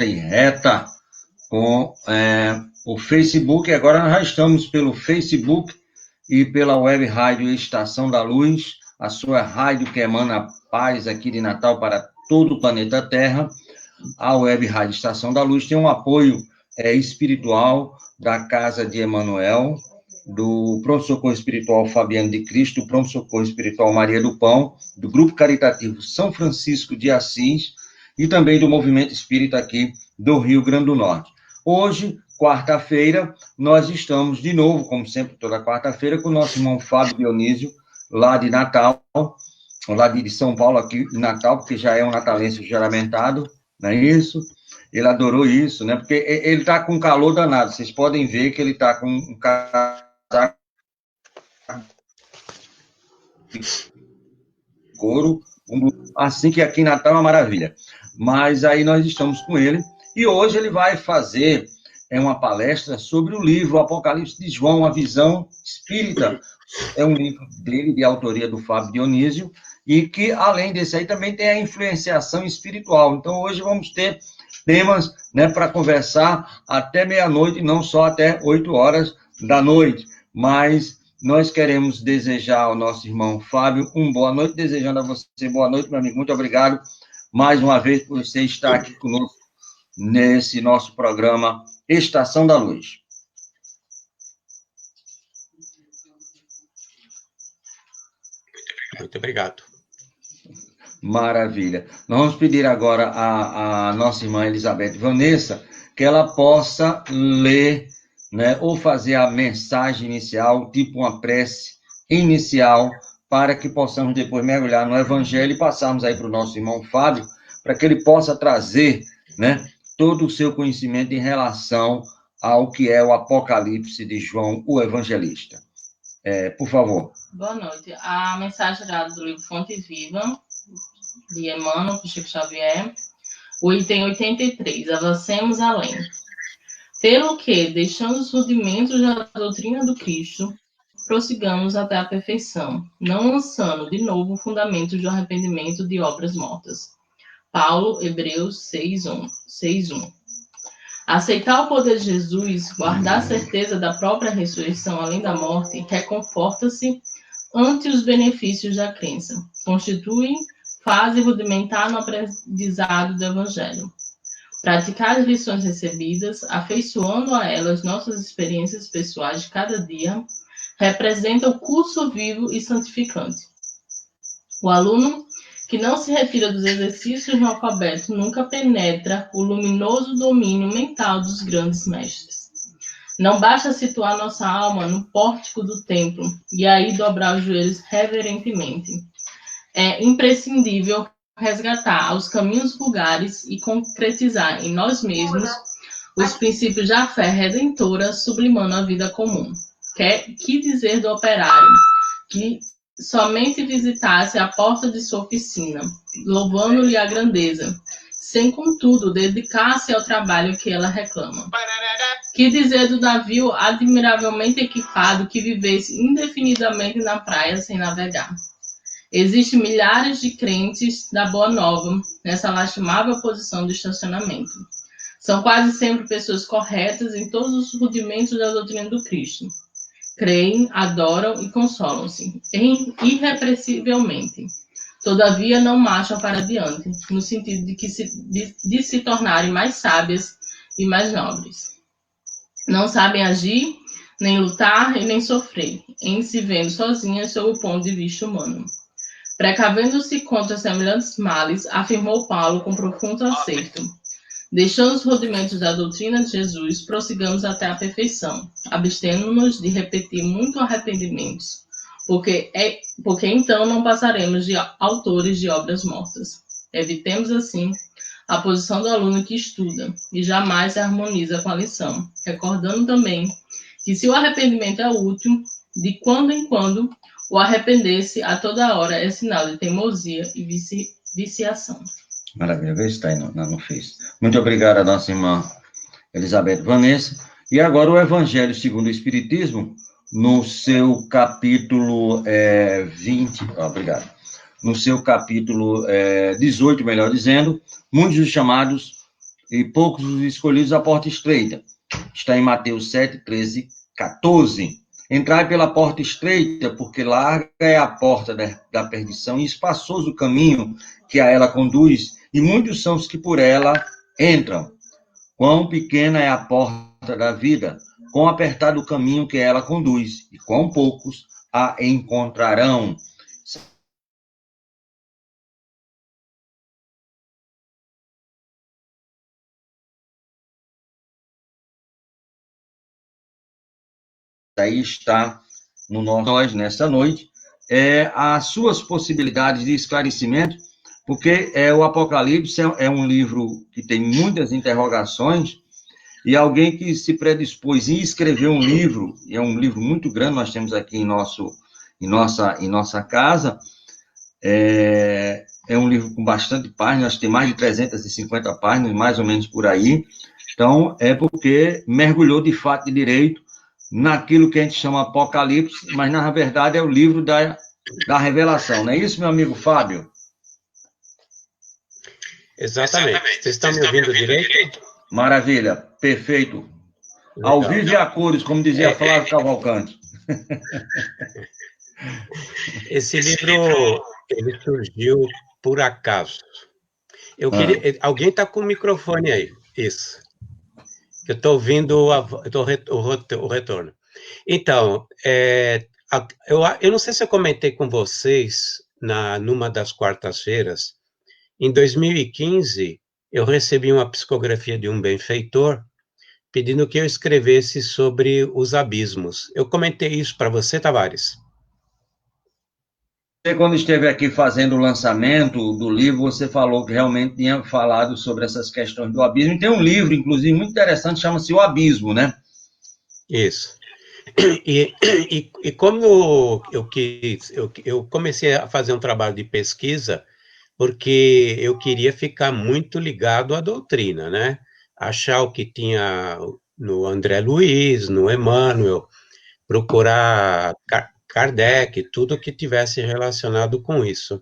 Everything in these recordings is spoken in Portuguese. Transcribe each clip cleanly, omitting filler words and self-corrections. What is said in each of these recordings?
e reta com o Facebook. Agora nós já estamos pelo Facebook e pela Web Rádio Estação da Luz, a sua rádio que emana paz aqui de Natal para todo o planeta Terra. A Web Rádio Estação da Luz tem um apoio espiritual da Casa de Emanuel, do Pronto Socorro Espiritual Fabiano de Cristo, do Pronto Socorro Espiritual Maria do Pão, do Grupo Caritativo São Francisco de Assis e também do Movimento Espírita aqui do Rio Grande do Norte. Hoje, quarta-feira, nós estamos de novo, como sempre, toda quarta-feira, com o nosso irmão Fábio Dionísio, lá de Natal, lá de São Paulo, aqui de Natal, porque já é um natalense juramentado, não é isso? Ele adorou isso, né? Porque ele está com calor danado. Vocês podem ver que ele está com um casaco de couro, assim que aqui em Natal é uma maravilha. Mas aí nós estamos com ele. E hoje ele vai fazer uma palestra sobre o livro Apocalipse de João, a visão espírita. É um livro dele, de autoria do Fábio Dionísio, e que, além desse aí, também tem a influenciação espiritual. Então, hoje vamos ter temas, né, para conversar até meia-noite, não só até 8 horas da noite. Mas nós queremos desejar ao nosso irmão Fábio uma boa noite, desejando a você boa noite, meu amigo. Muito obrigado mais uma vez por você estar aqui conosco nesse nosso programa Estação da Luz. Muito obrigado. Maravilha. Nós vamos pedir agora à nossa irmã Elizabeth Vanessa que ela possa ler, né, ou fazer a mensagem inicial, tipo uma prece inicial, para que possamos depois mergulhar no Evangelho e passarmos aí para o nosso irmão Fábio, para que ele possa trazer, né, todo o seu conhecimento em relação ao que é o Apocalipse de João, o Evangelista. Por favor. Boa noite. A mensagem dada do livro Fonte Viva, de Emmanuel, por Chico Xavier, o item 83, avancemos além. Pelo que, deixando os rudimentos da doutrina do Cristo, prossigamos até a perfeição, não lançando de novo fundamentos do arrependimento de obras mortas. Paulo, Hebreus 6:1. Aceitar o poder de Jesus, guardar a certeza da própria ressurreição além da morte, reconforta-se ante os benefícios da crença. Constituem fase rudimentar no aprendizado do Evangelho. Praticar as lições recebidas, afeiçoando a elas nossas experiências pessoais de cada dia, representa o curso vivo e santificante. O aluno que não se retira dos exercícios no alfabeto nunca penetra o luminoso domínio mental dos grandes mestres. Não basta situar nossa alma no pórtico do templo e aí dobrar os joelhos reverentemente. É imprescindível resgatar aos caminhos vulgares e concretizar em nós mesmos os princípios da fé redentora, sublimando a vida comum. Que dizer do operário que somente visitasse a porta de sua oficina, louvando-lhe a grandeza, sem, contudo, dedicar-se ao trabalho que ela reclama? Que dizer do navio admiravelmente equipado que vivesse indefinidamente na praia sem navegar? Existem milhares de crentes da Boa Nova nessa lastimável posição de estacionamento. São quase sempre pessoas corretas em todos os rudimentos da doutrina do Cristo. Creem, adoram e consolam-se irrepressivelmente. Todavia não marcham para diante, no sentido de se tornarem mais sábias e mais nobres. Não sabem agir, nem lutar e nem sofrer, em se vendo sozinhas sob o ponto de vista humano. Precavendo-se contra semelhantes males, afirmou Paulo com profundo acerto: deixando os rudimentos da doutrina de Jesus, prossigamos até a perfeição, abstendo-nos de repetir muito arrependimentos, porque então não passaremos de autores de obras mortas. Evitemos, assim, a posição do aluno que estuda e jamais se harmoniza com a lição, recordando também que se o arrependimento é útil, de quando em quando, o arrepender-se a toda hora é sinal de teimosia e viciação. Maravilha, vê se está aí no Face. Muito obrigado a nossa irmã Elizabeth Vanessa. E agora o Evangelho segundo o Espiritismo, no seu capítulo 20, obrigado, no seu capítulo 18, melhor dizendo, muitos dos chamados e poucos os escolhidos à porta estreita. Está em Mateus 7, 13, 14. Entrai pela porta estreita, porque larga é a porta da perdição, e espaçoso o caminho que a ela conduz, e muitos são os que por ela entram. Quão pequena é a porta da vida, quão apertado o caminho que ela conduz, e quão poucos a encontrarão. Aí está no nós nessa noite, as suas possibilidades de esclarecimento, porque o Apocalipse é um livro que tem muitas interrogações, e alguém que se predispôs em escrever um livro, e é um livro muito grande, nós temos aqui em nossa casa, é um livro com bastante páginas, tem mais de 350 páginas, mais ou menos por aí, então é porque mergulhou de fato de direito naquilo que a gente chama Apocalipse, mas na verdade é o livro da revelação, não é isso, meu amigo Fábio? Exatamente. Vocês estão me ouvindo direito? Maravilha, perfeito. Legal. Ao vivo e a cores, como dizia Flávio Cavalcante. Esse livro, ele surgiu por acaso. Eu queria... Alguém está com o microfone aí. Isso. Eu estou ouvindo o retorno. Então, eu não sei se eu comentei com vocês numa das quartas-feiras. Em 2015, eu recebi uma psicografia de um benfeitor pedindo que eu escrevesse sobre os abismos. Eu comentei isso para você, Tavares? Quando esteve aqui fazendo o lançamento do livro, você falou que realmente tinha falado sobre essas questões do abismo. E tem um livro, inclusive, muito interessante, chama-se O Abismo, né? Isso. E como eu comecei a fazer um trabalho de pesquisa, porque eu queria ficar muito ligado à doutrina, né? Achar o que tinha no André Luiz, no Emmanuel, procurar Kardec, tudo que tivesse relacionado com isso.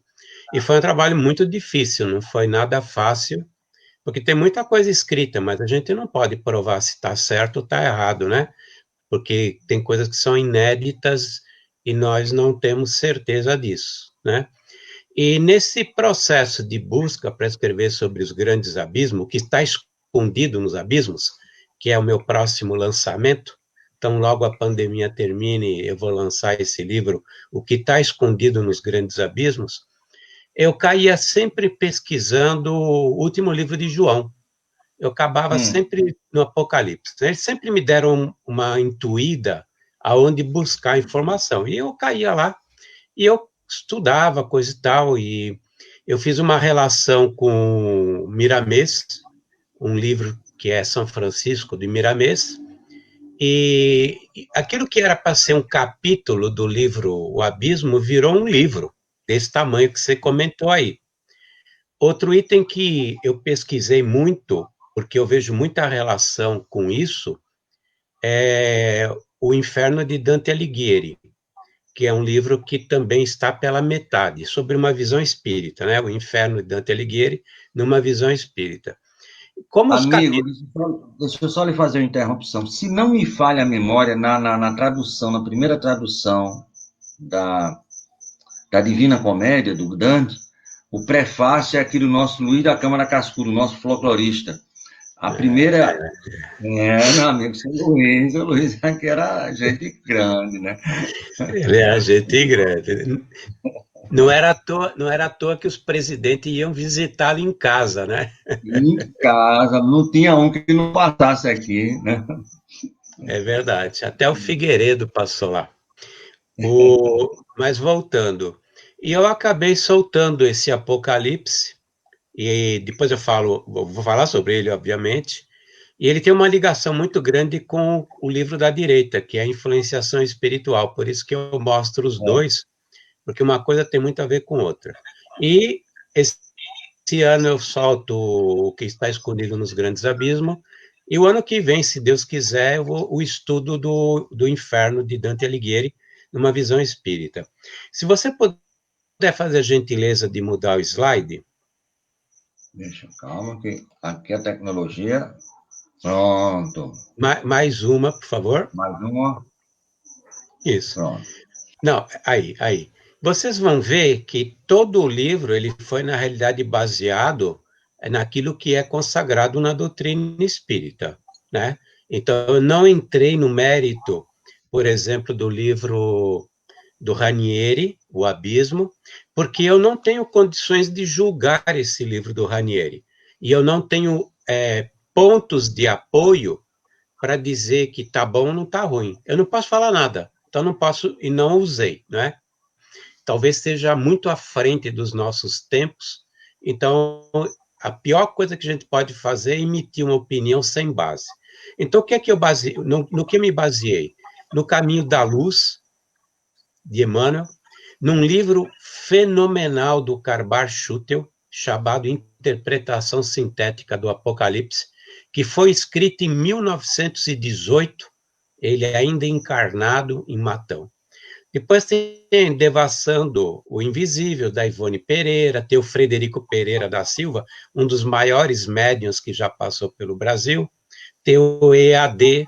E foi um trabalho muito difícil, não foi nada fácil, porque tem muita coisa escrita, mas a gente não pode provar se está certo ou está errado, né? Porque tem coisas que são inéditas e nós não temos certeza disso, né? E nesse processo de busca para escrever sobre os grandes abismos, o que está escondido nos abismos, que é o meu próximo lançamento, então logo a pandemia termine, eu vou lançar esse livro, O que está escondido nos grandes abismos, eu caía sempre pesquisando o último livro de João. Eu acabava sempre no Apocalipse. Eles sempre me deram uma intuída aonde buscar informação. E eu caía lá, e eu estudava coisa e tal, e eu fiz uma relação com Miramês, um livro que é São Francisco de Miramês, e aquilo que era para ser um capítulo do livro O Abismo virou um livro, desse tamanho que você comentou aí. Outro item que eu pesquisei muito, porque eu vejo muita relação com isso, é O Inferno de Dante Alighieri, que é um livro que também está pela metade, sobre uma visão espírita, né? O Inferno de Dante Alighieri, numa visão espírita. Como Amigo, deixa eu só lhe fazer uma interrupção. Se não me falha a memória, na tradução, na primeira tradução da Divina Comédia, do Dante, o prefácio é aqui do nosso Luiz da Câmara Cascudo, nosso folclorista. A primeira... meu amigo, seu Luiz aqui era gente grande, né? Ele era gente grande. Não era à toa que os presidentes iam visitá-lo em casa, né? Em casa, não tinha um que não passasse aqui, né? É verdade, até o Figueiredo passou lá. Mas voltando, e eu acabei soltando esse Apocalipse, e depois vou falar sobre ele, obviamente, e ele tem uma ligação muito grande com o livro da direita, que é a influenciação espiritual, por isso que eu mostro os dois, porque uma coisa tem muito a ver com outra. E esse ano eu solto o que está escondido nos grandes abismos, e o ano que vem, se Deus quiser, o estudo do Inferno de Dante Alighieri, numa visão espírita. Se você puder fazer a gentileza de mudar o slide. Deixa, calma, que aqui a tecnologia... Pronto. Mais uma, por favor. Mais uma. Isso. Pronto. Não, aí. Vocês vão ver que todo o livro ele foi, na realidade, baseado naquilo que é consagrado na doutrina espírita, né? Então, eu não entrei no mérito, por exemplo, do livro do Ranieri, O Abismo, porque eu não tenho condições de julgar esse livro do Ranieri. E eu não tenho pontos de apoio para dizer que tá bom ou não tá ruim. Eu não posso falar nada, então não posso e não usei, né? Talvez seja muito à frente dos nossos tempos, então a pior coisa que a gente pode fazer é emitir uma opinião sem base. Então, o que é que eu baseei? No que eu me baseei? No Caminho da Luz, de Emmanuel, num livro fenomenal do Karl Schutel, chamado Interpretação Sintética do Apocalipse, que foi escrito em 1918, ele ainda encarnado em Matão. Depois tem Devassando o Invisível, da Ivone Pereira, tem o Frederico Pereira da Silva, um dos maiores médiuns que já passou pelo Brasil, tem o EAD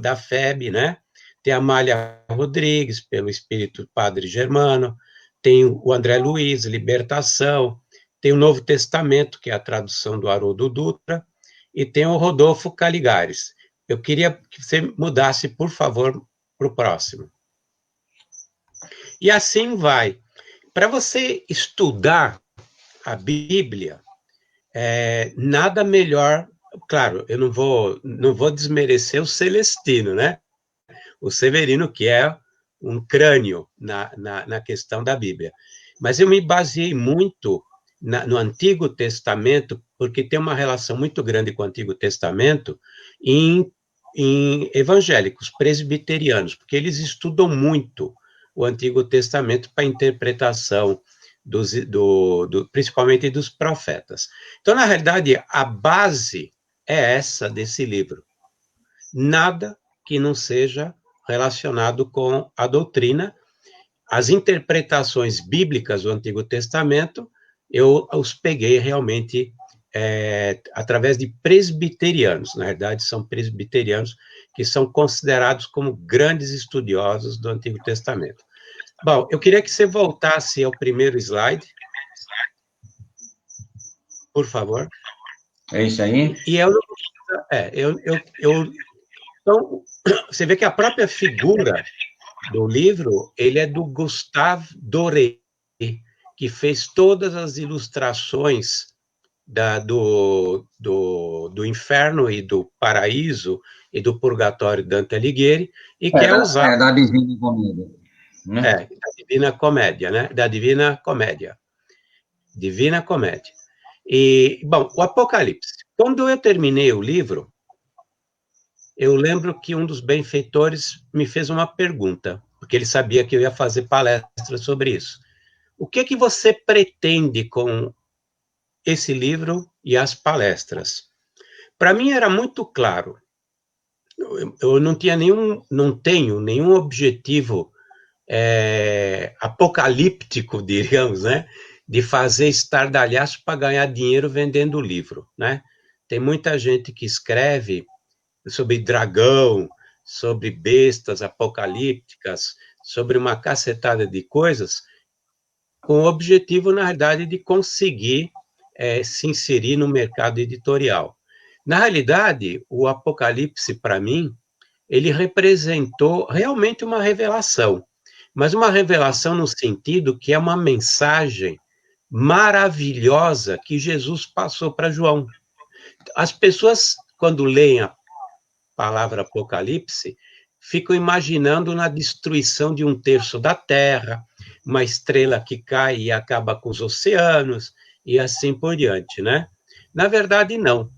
da FEB, né? Tem a Amália Rodrigues, pelo Espírito Padre Germano, tem o André Luiz, Libertação, tem o Novo Testamento, que é a tradução do Haroldo Dutra, e tem o Rodolfo Caligares. Eu queria que você mudasse, por favor, para o próximo. E assim vai. Para você estudar a Bíblia, nada melhor... Claro, eu não vou desmerecer o Celestino, né? O Severino, que é um crânio na questão da Bíblia. Mas eu me baseei muito no Antigo Testamento, porque tem uma relação muito grande com o Antigo Testamento, em evangélicos, presbiterianos, porque eles estudam muito o Antigo Testamento para a interpretação principalmente dos profetas. Então, na realidade, a base é essa desse livro. Nada que não seja relacionado com a doutrina. As interpretações bíblicas do Antigo Testamento, eu os peguei realmente através de presbiterianos. Na verdade, são presbiterianos que são considerados como grandes estudiosos do Antigo Testamento. Bom, eu queria que você voltasse ao primeiro slide, por favor. É isso aí? E então, você vê que a própria figura do livro, ele é do Gustave Doré, que fez todas as ilustrações do Inferno e do Paraíso e do Purgatório de Dante Alighieri, e que é usado... da Divina Comédia. Né? Da Divina Comédia, né? Da Divina Comédia. Divina Comédia. E, bom, o Apocalipse. Quando eu terminei o livro, eu lembro que um dos benfeitores me fez uma pergunta, porque ele sabia que eu ia fazer palestra sobre isso. O que é que você pretende com esse livro e as palestras? Para mim era muito claro. Eu não tenho nenhum objetivo apocalíptico, diríamos, né? De fazer estardalhaço para ganhar dinheiro vendendo livro, né? Tem muita gente que escreve sobre dragão, sobre bestas apocalípticas, sobre uma cacetada de coisas, com o objetivo, na realidade, de conseguir se inserir no mercado editorial. Na realidade, o Apocalipse, para mim, ele representou realmente uma revelação, mas uma revelação no sentido que é uma mensagem maravilhosa que Jesus passou para João. As pessoas, quando leem a palavra Apocalipse, ficam imaginando na destruição de 1/3 da Terra, uma estrela que cai e acaba com os oceanos, e assim por diante, né? Na verdade, não.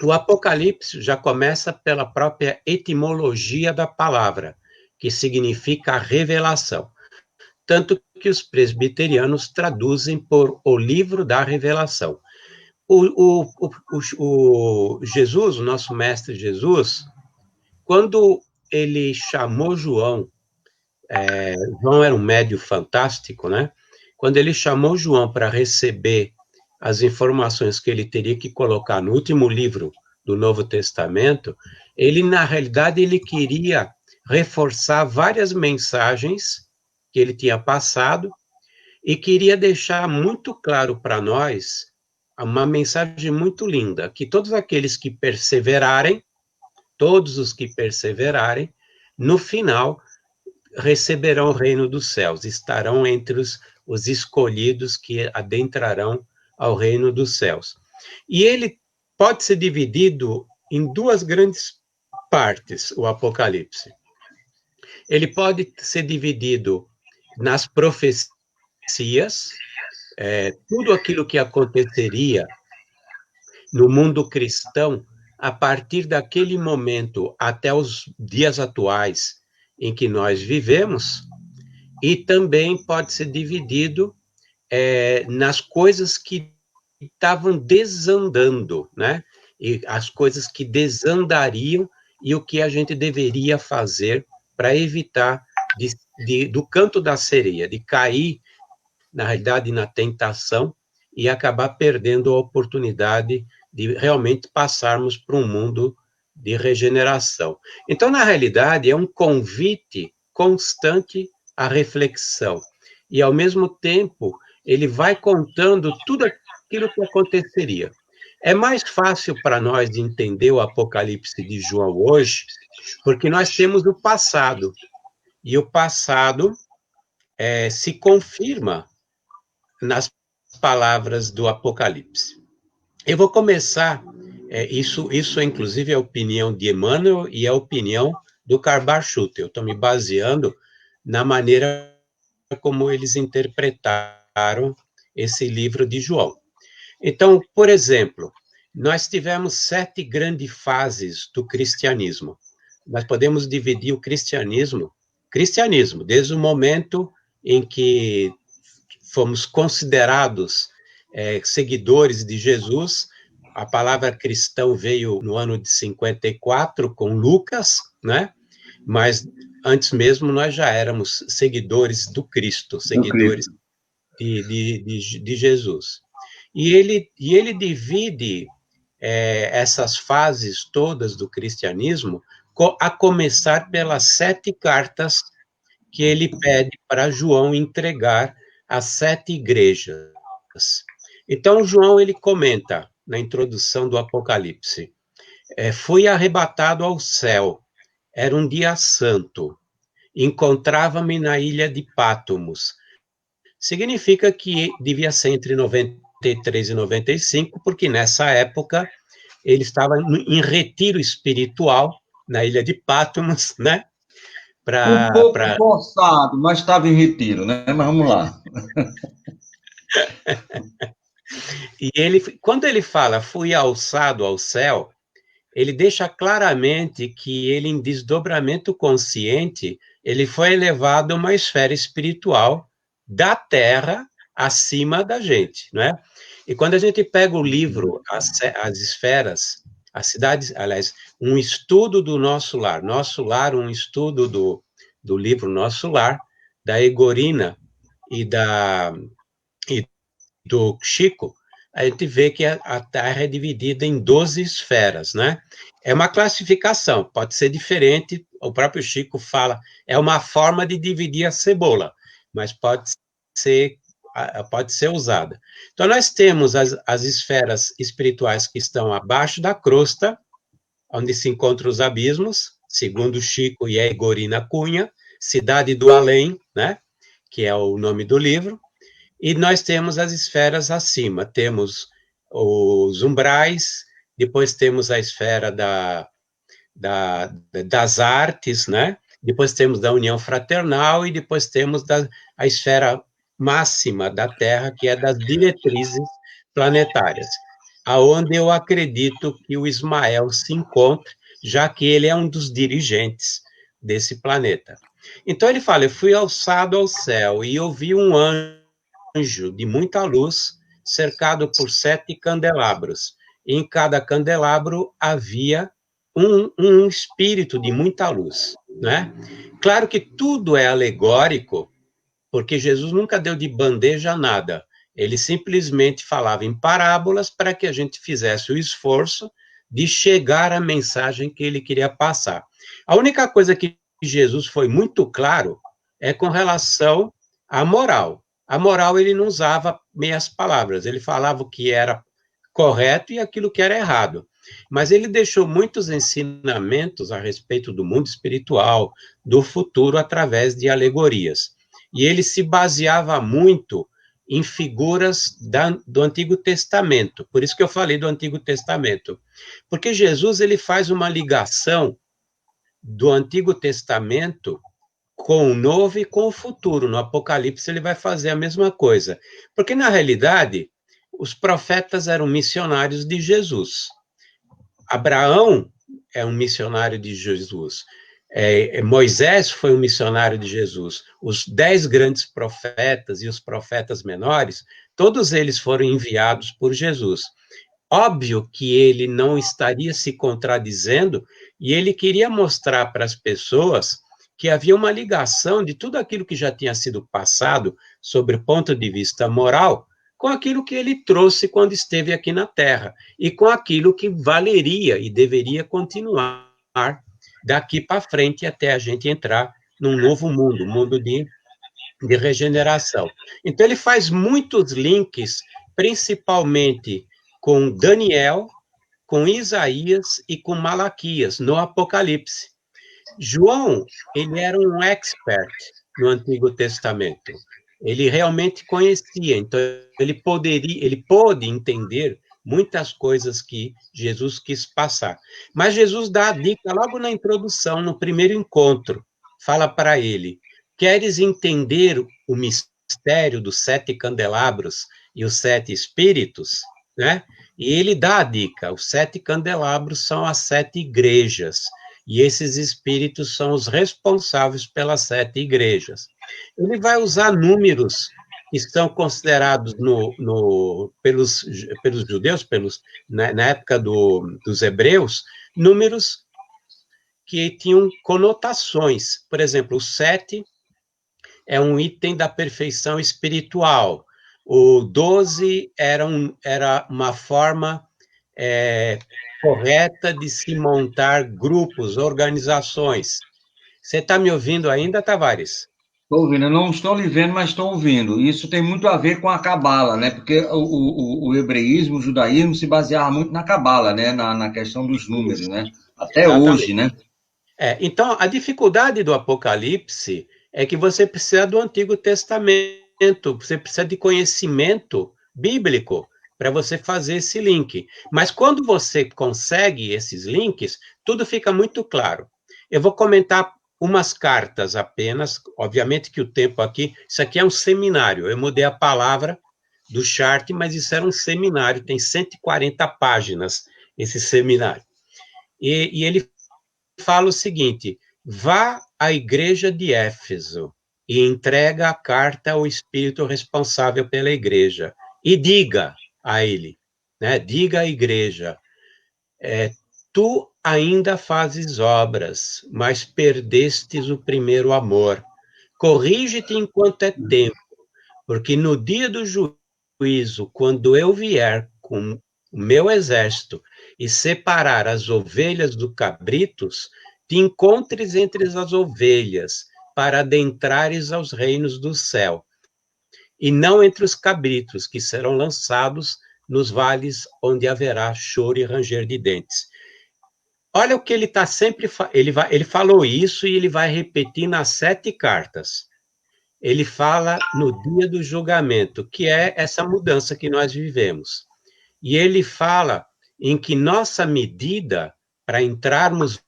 O Apocalipse já começa pela própria etimologia da palavra, que significa revelação. Tanto que os presbiterianos traduzem por o livro da revelação. O Jesus, o nosso mestre Jesus, quando ele chamou João, João era um médium fantástico, né? Quando ele chamou João para receber as informações que ele teria que colocar no último livro do Novo Testamento, ele, na realidade, ele queria reforçar várias mensagens que ele tinha passado e queria deixar muito claro para nós uma mensagem muito linda, que todos aqueles que perseverarem, todos os que perseverarem, no final receberão o reino dos céus, estarão entre os escolhidos que adentrarão ao reino dos céus. E ele pode ser dividido em duas grandes partes, o Apocalipse. Ele pode ser dividido nas profecias, tudo aquilo que aconteceria no mundo cristão a partir daquele momento até os dias atuais em que nós vivemos, e também pode ser dividido nas coisas que estavam desandando, né? E as coisas que desandariam e o que a gente deveria fazer para evitar do canto da sereia, de cair, na realidade, na tentação e acabar perdendo a oportunidade de realmente passarmos para um mundo de regeneração. Então, na realidade, é um convite constante à reflexão. E, ao mesmo tempo, ele vai contando tudo aquilo que aconteceria. É mais fácil para nós entender o Apocalipse de João hoje, porque nós temos o passado. E o passado se confirma nas palavras do Apocalipse. Eu vou começar, isso inclusive é a opinião de Emmanuel e é a opinião do Karl Schutter. Eu estou me baseando na maneira como eles interpretaram esse livro de João. Então, por exemplo, nós tivemos 7 grandes fases do cristianismo. Nós podemos dividir o cristianismo, desde o momento em que fomos considerados seguidores de Jesus. A palavra cristão veio no ano de 54 com Lucas, né? Mas antes mesmo nós já éramos seguidores do Cristo, seguidores de Jesus. E ele divide essas fases todas do cristianismo, a começar pelas 7 cartas que ele pede para João entregar às 7 igrejas. Então, João, ele comenta, na introdução do Apocalipse, fui arrebatado ao céu, era um dia santo, encontrava-me na ilha de Pátimos. Significa que devia ser entre 93 e 95, porque nessa época ele estava em retiro espiritual na ilha de Pátimos, né? Um pouco forçado, mas estava em retiro, né? Mas vamos lá. E quando ele fala, fui alçado ao céu, ele deixa claramente que ele, em desdobramento consciente, ele foi elevado a uma esfera espiritual da Terra acima da gente, né? E quando a gente pega o livro, as esferas, as cidades, aliás, um estudo do Nosso Lar, um estudo do livro Nosso Lar, da Egorina e do Chico, a gente vê que a Terra é dividida em 12 esferas, né? É uma classificação, pode ser diferente, o próprio Chico fala, é uma forma de dividir a cebola, mas pode ser usada. Então, nós temos as esferas espirituais que estão abaixo da crosta, onde se encontram os abismos, segundo Chico e a Egorina Cunha, Cidade do Além, né? Que é o nome do livro. E nós temos as esferas acima, temos os umbrais, depois temos a esfera das artes, né? Depois temos da união fraternal e depois temos a esfera máxima da Terra, que é das diretrizes planetárias, aonde eu acredito que o Ismael se encontra, já que ele é um dos dirigentes desse planeta. Então ele fala, eu fui alçado ao céu e eu vi um anjo de muita luz, cercado por 7 candelabros. E em cada candelabro havia um espírito de muita luz, né? Claro que tudo é alegórico, porque Jesus nunca deu de bandeja nada. Ele simplesmente falava em parábolas para que a gente fizesse o esforço de chegar à mensagem que ele queria passar. A única coisa que Jesus foi muito claro é com relação à moral. A moral ele não usava meias palavras, ele falava o que era correto e aquilo que era errado. Mas ele deixou muitos ensinamentos a respeito do mundo espiritual, do futuro, através de alegorias. E ele se baseava muito em figuras do Antigo Testamento. Por isso que eu falei do Antigo Testamento. Porque Jesus ele faz uma ligação do Antigo Testamento com o novo e com o futuro. No Apocalipse ele vai fazer a mesma coisa. Porque, na realidade, os profetas eram missionários de Jesus. Abraão é um missionário de Jesus. Moisés foi um missionário de Jesus. Os 10 grandes profetas e os profetas menores, todos eles foram enviados por Jesus. Óbvio que ele não estaria se contradizendo e ele queria mostrar para as pessoas que havia uma ligação de tudo aquilo que já tinha sido passado sobre o ponto de vista moral com aquilo que ele trouxe quando esteve aqui na Terra e com aquilo que valeria e deveria continuar daqui para frente até a gente entrar num novo mundo, mundo de regeneração. Então, ele faz muitos links, principalmente com Daniel, com Isaías e com Malaquias, no Apocalipse. João, ele era um expert no Antigo Testamento. Ele realmente conhecia, então ele pôde entender muitas coisas que Jesus quis passar. Mas Jesus dá a dica logo na introdução, no primeiro encontro. Fala para ele, queres entender o mistério dos 7 candelabros e os 7 espíritos? Né? E ele dá a dica, os 7 candelabros são as 7 igrejas, e esses espíritos são os responsáveis pelas 7 igrejas. Ele vai usar números que são considerados pelos judeus, na época dos hebreus, números que tinham conotações. Por exemplo, o 7 é um item da perfeição espiritual. O 12 era uma forma correta de se montar grupos, organizações. Você está me ouvindo ainda, Tavares? Estou ouvindo, eu não estou lhe vendo, mas estou ouvindo. Isso tem muito a ver com a cabala, né? Porque o hebreísmo, o judaísmo se baseava muito na cabala, né? Na questão dos números, né? Até Exatamente. hoje, né? Então, a dificuldade do Apocalipse é que você precisa do Antigo Testamento, você precisa de conhecimento bíblico para você fazer esse link. Mas quando você consegue esses links, tudo fica muito claro. Eu vou comentar umas cartas apenas, obviamente que o tempo aqui, isso aqui é um seminário, eu mudei a palavra do chart, mas isso era um seminário, tem 140 páginas esse seminário. E ele fala o seguinte, vá à igreja de Éfeso e entrega a carta ao espírito responsável pela igreja e diga a ele, né, diga à igreja, tu ainda fazes obras, mas perdestes o primeiro amor. Corrige-te enquanto é tempo, porque no dia do juízo, quando eu vier com o meu exército e separar as ovelhas dos cabritos, te encontres entre as ovelhas, para adentrares aos reinos do céu, e não entre os cabritos, que serão lançados nos vales onde haverá choro e ranger de dentes. Olha o que ele está sempre... Ele falou isso e ele vai repetir nas 7 cartas. Ele fala no dia do julgamento, que é essa mudança que nós vivemos. E ele fala em que nossa medida para entrarmos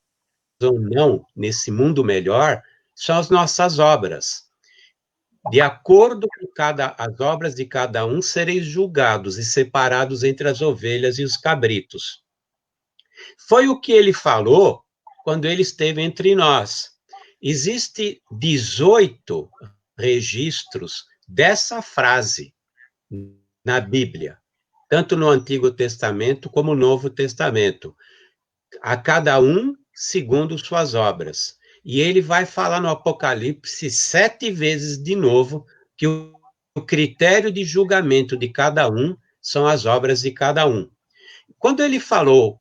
ou não nesse mundo melhor são as nossas obras. De acordo com as obras de cada um, sereis julgados e separados entre as ovelhas e os cabritos. Foi o que ele falou quando ele esteve entre nós. Existem 18 registros dessa frase na Bíblia, tanto no Antigo Testamento como no Novo Testamento. A cada um segundo suas obras. E ele vai falar no Apocalipse 7 vezes de novo que o critério de julgamento de cada um são as obras de cada um. Quando ele falou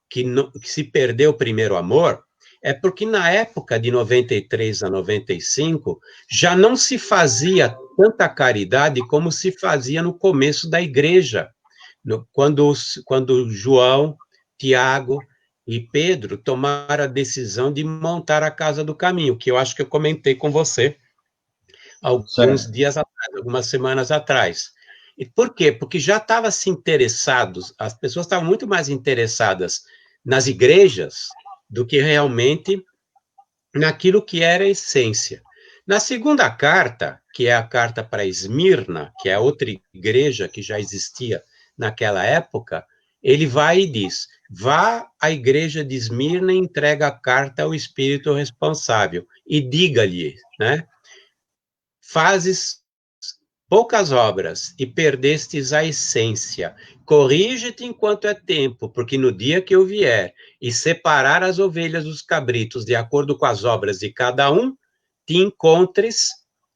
que se perdeu o primeiro amor, é porque na época de 93 a 95, já não se fazia tanta caridade como se fazia no começo da igreja, quando João, Tiago e Pedro tomaram a decisão de montar a Casa do Caminho, que eu acho que eu comentei com você alguns dias atrás, algumas semanas atrás. E por quê? Porque já estava se interessados, as pessoas estavam muito mais interessadas nas igrejas do que realmente naquilo que era a essência. Na segunda carta, que é a carta para Esmirna, que é outra igreja que já existia naquela época, ele vai e diz: vá à igreja de Esmirna e entrega a carta ao Espírito responsável e diga-lhe, né? Fazes poucas obras e perdestes a essência. Corrige-te enquanto é tempo, porque no dia que eu vier e separar as ovelhas dos cabritos de acordo com as obras de cada um, te encontres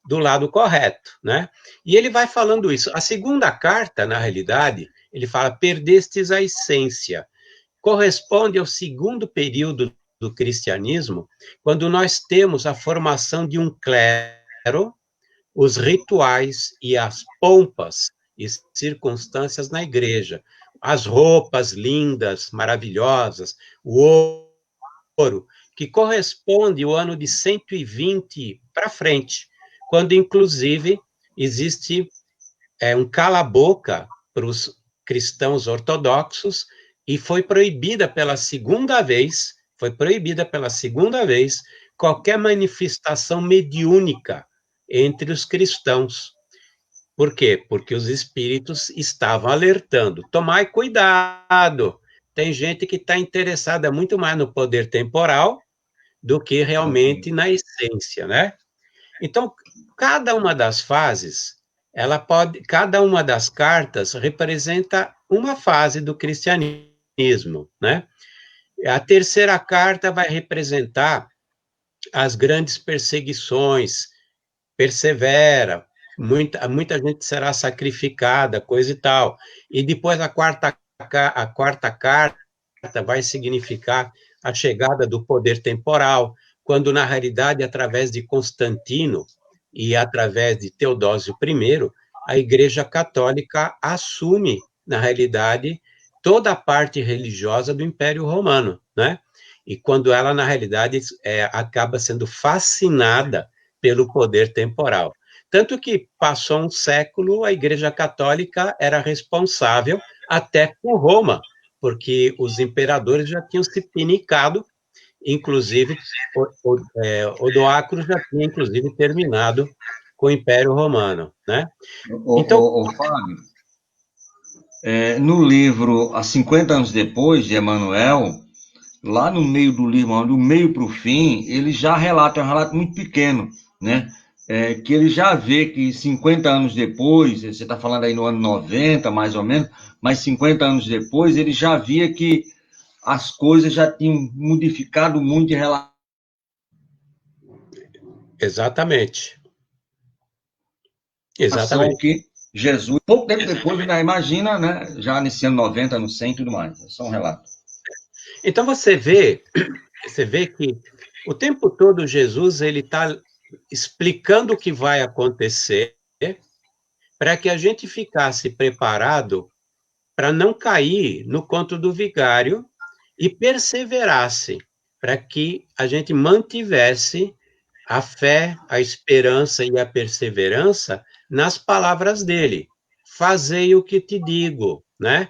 do lado correto, né? E ele vai falando isso. A segunda carta, na realidade, ele fala: perdestes a essência. Corresponde ao segundo período do cristianismo, quando nós temos a formação de um clero, os rituais e as pompas e circunstâncias na igreja, as roupas lindas, maravilhosas, o ouro, que corresponde ao ano de 120 para frente, quando, inclusive, existe um cala-boca para os cristãos ortodoxos e foi proibida pela segunda vez qualquer manifestação mediúnica entre os cristãos. Por quê? Porque os espíritos estavam alertando: tomai cuidado, tem gente que está interessada muito mais no poder temporal do que realmente na essência, né? Então, cada uma das fases, cada uma das cartas representa uma fase do cristianismo, né? A terceira carta vai representar as grandes perseguições, persevera, muita gente será sacrificada, coisa e tal. E depois a quarta carta vai significar a chegada do poder temporal, quando, na realidade, através de Constantino e através de Teodósio I, a Igreja Católica assume, na realidade, toda a parte religiosa do Império Romano, né? E quando ela, na realidade, acaba sendo fascinada pelo poder temporal. Tanto que passou um século, a Igreja Católica era responsável até com Roma, porque os imperadores já tinham se pinicado, inclusive, Odoacro já tinha, inclusive, terminado com o Império Romano, né? Então, Fábio, no livro Há 50 anos depois, de Emmanuel, lá no meio do livro, do meio para o fim, ele já relata, é um relato muito pequeno, né? Que ele já vê que 50 anos depois, você está falando aí no ano 90, mais ou menos, mas 50 anos depois, ele já via que as coisas já tinham modificado muito em relação. Exatamente. Exatamente. Que Jesus, pouco tempo depois, ainda imagina, né? Já nesse ano 90, no 100 e tudo mais. É só um relato. Então você vê que o tempo todo Jesus ele está explicando o que vai acontecer para que a gente ficasse preparado para não cair no conto do vigário e perseverasse, para que a gente mantivesse a fé, a esperança e a perseverança nas palavras dele. Fazei o que te digo, né?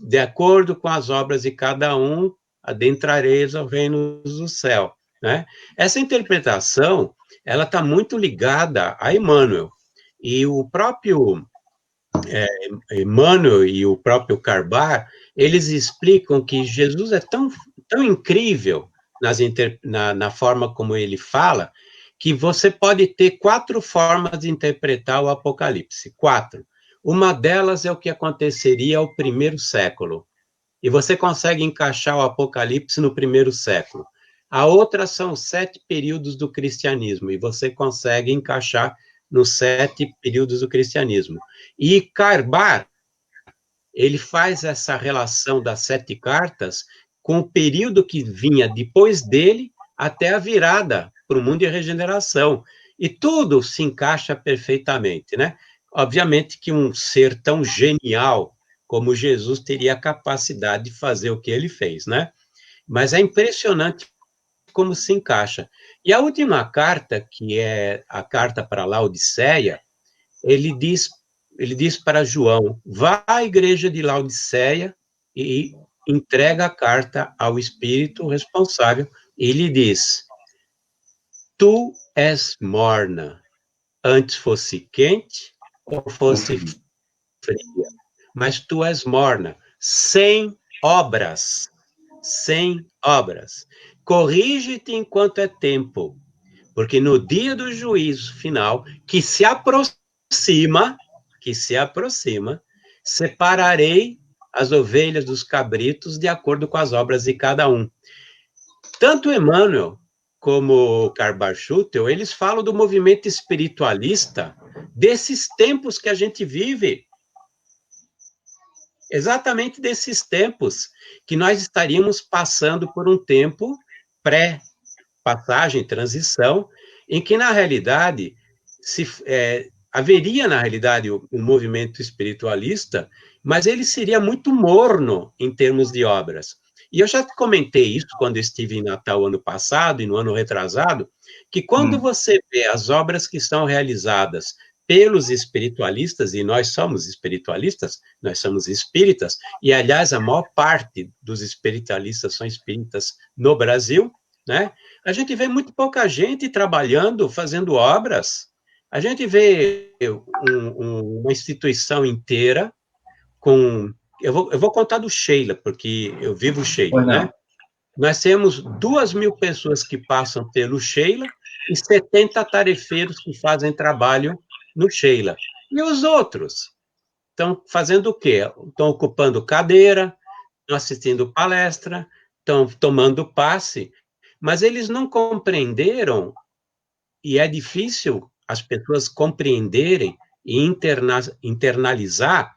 De acordo com as obras de cada um, adentrareis ao reino do céu, né? Essa interpretação, ela está muito ligada a Emmanuel. E o próprio Emmanuel e o próprio Carbar, eles explicam que Jesus é tão incrível na forma como ele fala, que você pode ter 4 formas de interpretar o Apocalipse. 4. Uma delas é o que aconteceria ao primeiro século. E você consegue encaixar o Apocalipse no primeiro século. A outra são os 7 períodos do cristianismo, e você consegue encaixar nos 7 períodos do cristianismo. E Karbar, ele faz essa relação das 7 cartas com o período que vinha depois dele até a virada para o mundo de regeneração. E tudo se encaixa perfeitamente, né? Obviamente que um ser tão genial como Jesus teria a capacidade de fazer o que ele fez, né? Mas é impressionante como se encaixa. E a última carta, que é a carta para Laodiceia, ele diz para João: vá à igreja de Laodiceia e entrega a carta ao Espírito responsável, e lhe diz: tu és morna, antes fosse quente ou fosse fria, mas tu és morna, sem obras, sem obras. Corrige-te enquanto é tempo, porque no dia do juízo final, que se aproxima, separarei as ovelhas dos cabritos de acordo com as obras de cada um. Tanto Emmanuel como Karl Schutel, eles falam do movimento espiritualista desses tempos que a gente vive. Exatamente desses tempos, que nós estaríamos passando por um tempo pré-passagem, transição, em que, na realidade, haveria, na realidade, um movimento espiritualista, mas ele seria muito morno em termos de obras. E eu já comentei isso quando estive em Natal ano passado e no ano retrasado, que quando você vê as obras que são realizadas pelos espiritualistas, e nós somos espiritualistas, nós somos espíritas, e, aliás, a maior parte dos espiritualistas são espíritas no Brasil, né? A gente vê muito pouca gente trabalhando, fazendo obras. A gente vê uma instituição inteira com... Eu vou contar do Sheila, porque eu vivo Sheila, né? Nós temos 2.000 pessoas que passam pelo Sheila e 70 tarefeiros que fazem trabalho no Sheila. E os outros? Estão fazendo o quê? Estão ocupando cadeira, estão assistindo palestra, estão tomando passe, mas eles não compreenderam, e é difícil as pessoas compreenderem e internalizar,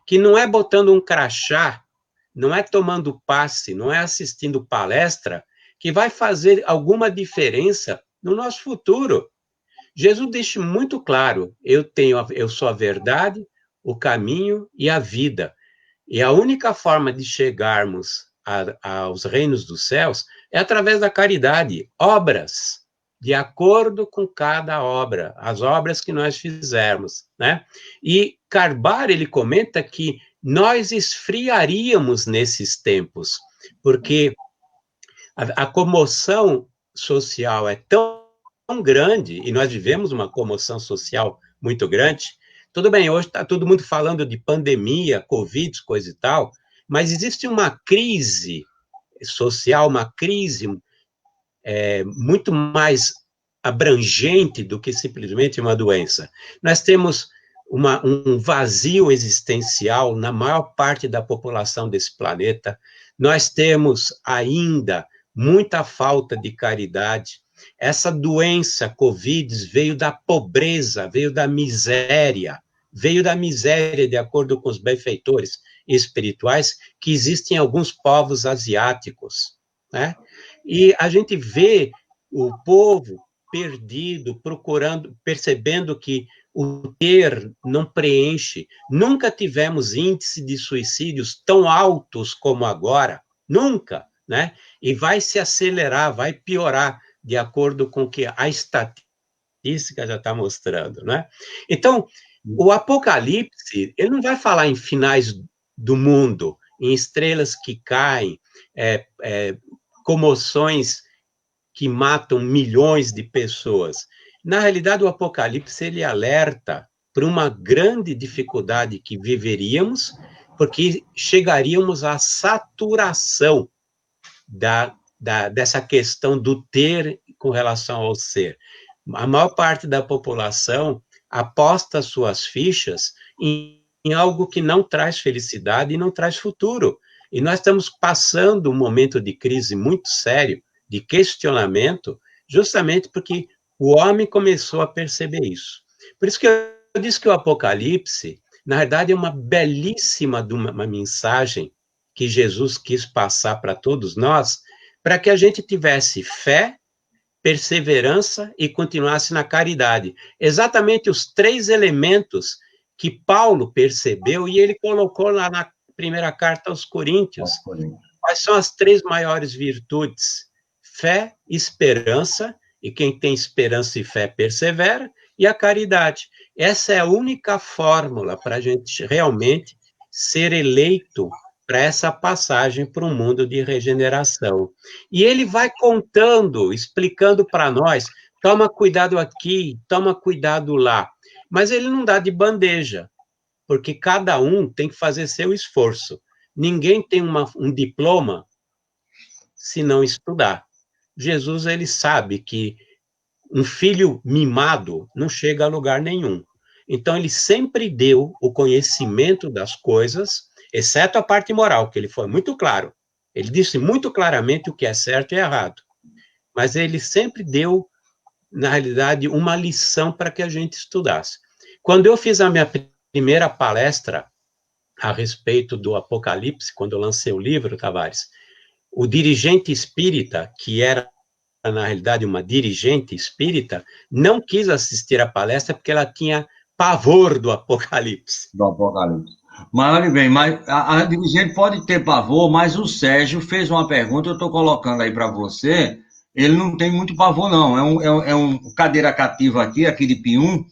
que não é botando um crachá, não é tomando passe, não é assistindo palestra, que vai fazer alguma diferença no nosso futuro. Jesus deixa muito claro: eu sou a verdade, o caminho e a vida. E a única forma de chegarmos aos reinos dos céus é através da caridade, obras, de acordo com cada obra, as obras que nós fizermos, né? E Karbar, ele comenta que nós esfriaríamos nesses tempos, porque a comoção social é tão grande, e nós vivemos uma comoção social muito grande. Tudo bem, hoje está todo mundo falando de pandemia, Covid, coisa e tal, mas existe uma crise social, uma crise muito mais abrangente do que simplesmente uma doença. Nós temos um vazio existencial na maior parte da população desse planeta, nós temos ainda muita falta de caridade. Essa doença, Covid, veio da pobreza, veio da miséria de acordo com os benfeitores espirituais que existem em alguns povos asiáticos, né? E a gente vê o povo perdido, procurando, percebendo que o ter não preenche. Nunca tivemos índice de suicídios tão altos como agora, nunca, né? E vai se acelerar, vai piorar, de acordo com o que a estatística já está mostrando, né? Então, o Apocalipse, ele não vai falar em finais do mundo, em estrelas que caem, comoções que matam milhões de pessoas. Na realidade, o Apocalipse, ele alerta para uma grande dificuldade que viveríamos, porque chegaríamos à saturação dessa questão do ter com relação ao ser. A maior parte da população aposta suas fichas em algo que não traz felicidade e não traz futuro. E nós estamos passando um momento de crise muito sério, de questionamento, justamente porque o homem começou a perceber isso. Por isso que eu disse que o Apocalipse, na verdade, é uma belíssima uma mensagem que Jesus quis passar para todos nós, para que a gente tivesse fé, perseverança e continuasse na caridade. Exatamente os 3 elementos que Paulo percebeu e ele colocou lá na primeira carta aos Coríntios. Quais são as 3 maiores virtudes? Fé, esperança, e quem tem esperança e fé persevera, e a caridade. Essa é a única fórmula para a gente realmente ser eleito para essa passagem para um mundo de regeneração. E ele vai contando, explicando para nós, toma cuidado aqui, toma cuidado lá. Mas ele não dá de bandeja, porque cada um tem que fazer seu esforço. Ninguém tem um diploma se não estudar. Jesus, ele sabe que um filho mimado não chega a lugar nenhum. Então, ele sempre deu o conhecimento das coisas, exceto a parte moral, que ele foi muito claro. Ele disse muito claramente o que é certo e errado. Mas ele sempre deu, na realidade, uma lição para que a gente estudasse. Quando eu fiz a minha primeira palestra a respeito do Apocalipse, quando eu lancei o livro, Tavares, o dirigente espírita, que era, na realidade, uma dirigente espírita, não quis assistir à palestra porque ela tinha pavor do Apocalipse. Do Apocalipse. Mas, olha bem, mas a dirigente pode ter pavor, mas o Sérgio fez uma pergunta, eu estou colocando aí para você, ele não tem muito pavor, não. É um cadeira cativa aqui de Pium,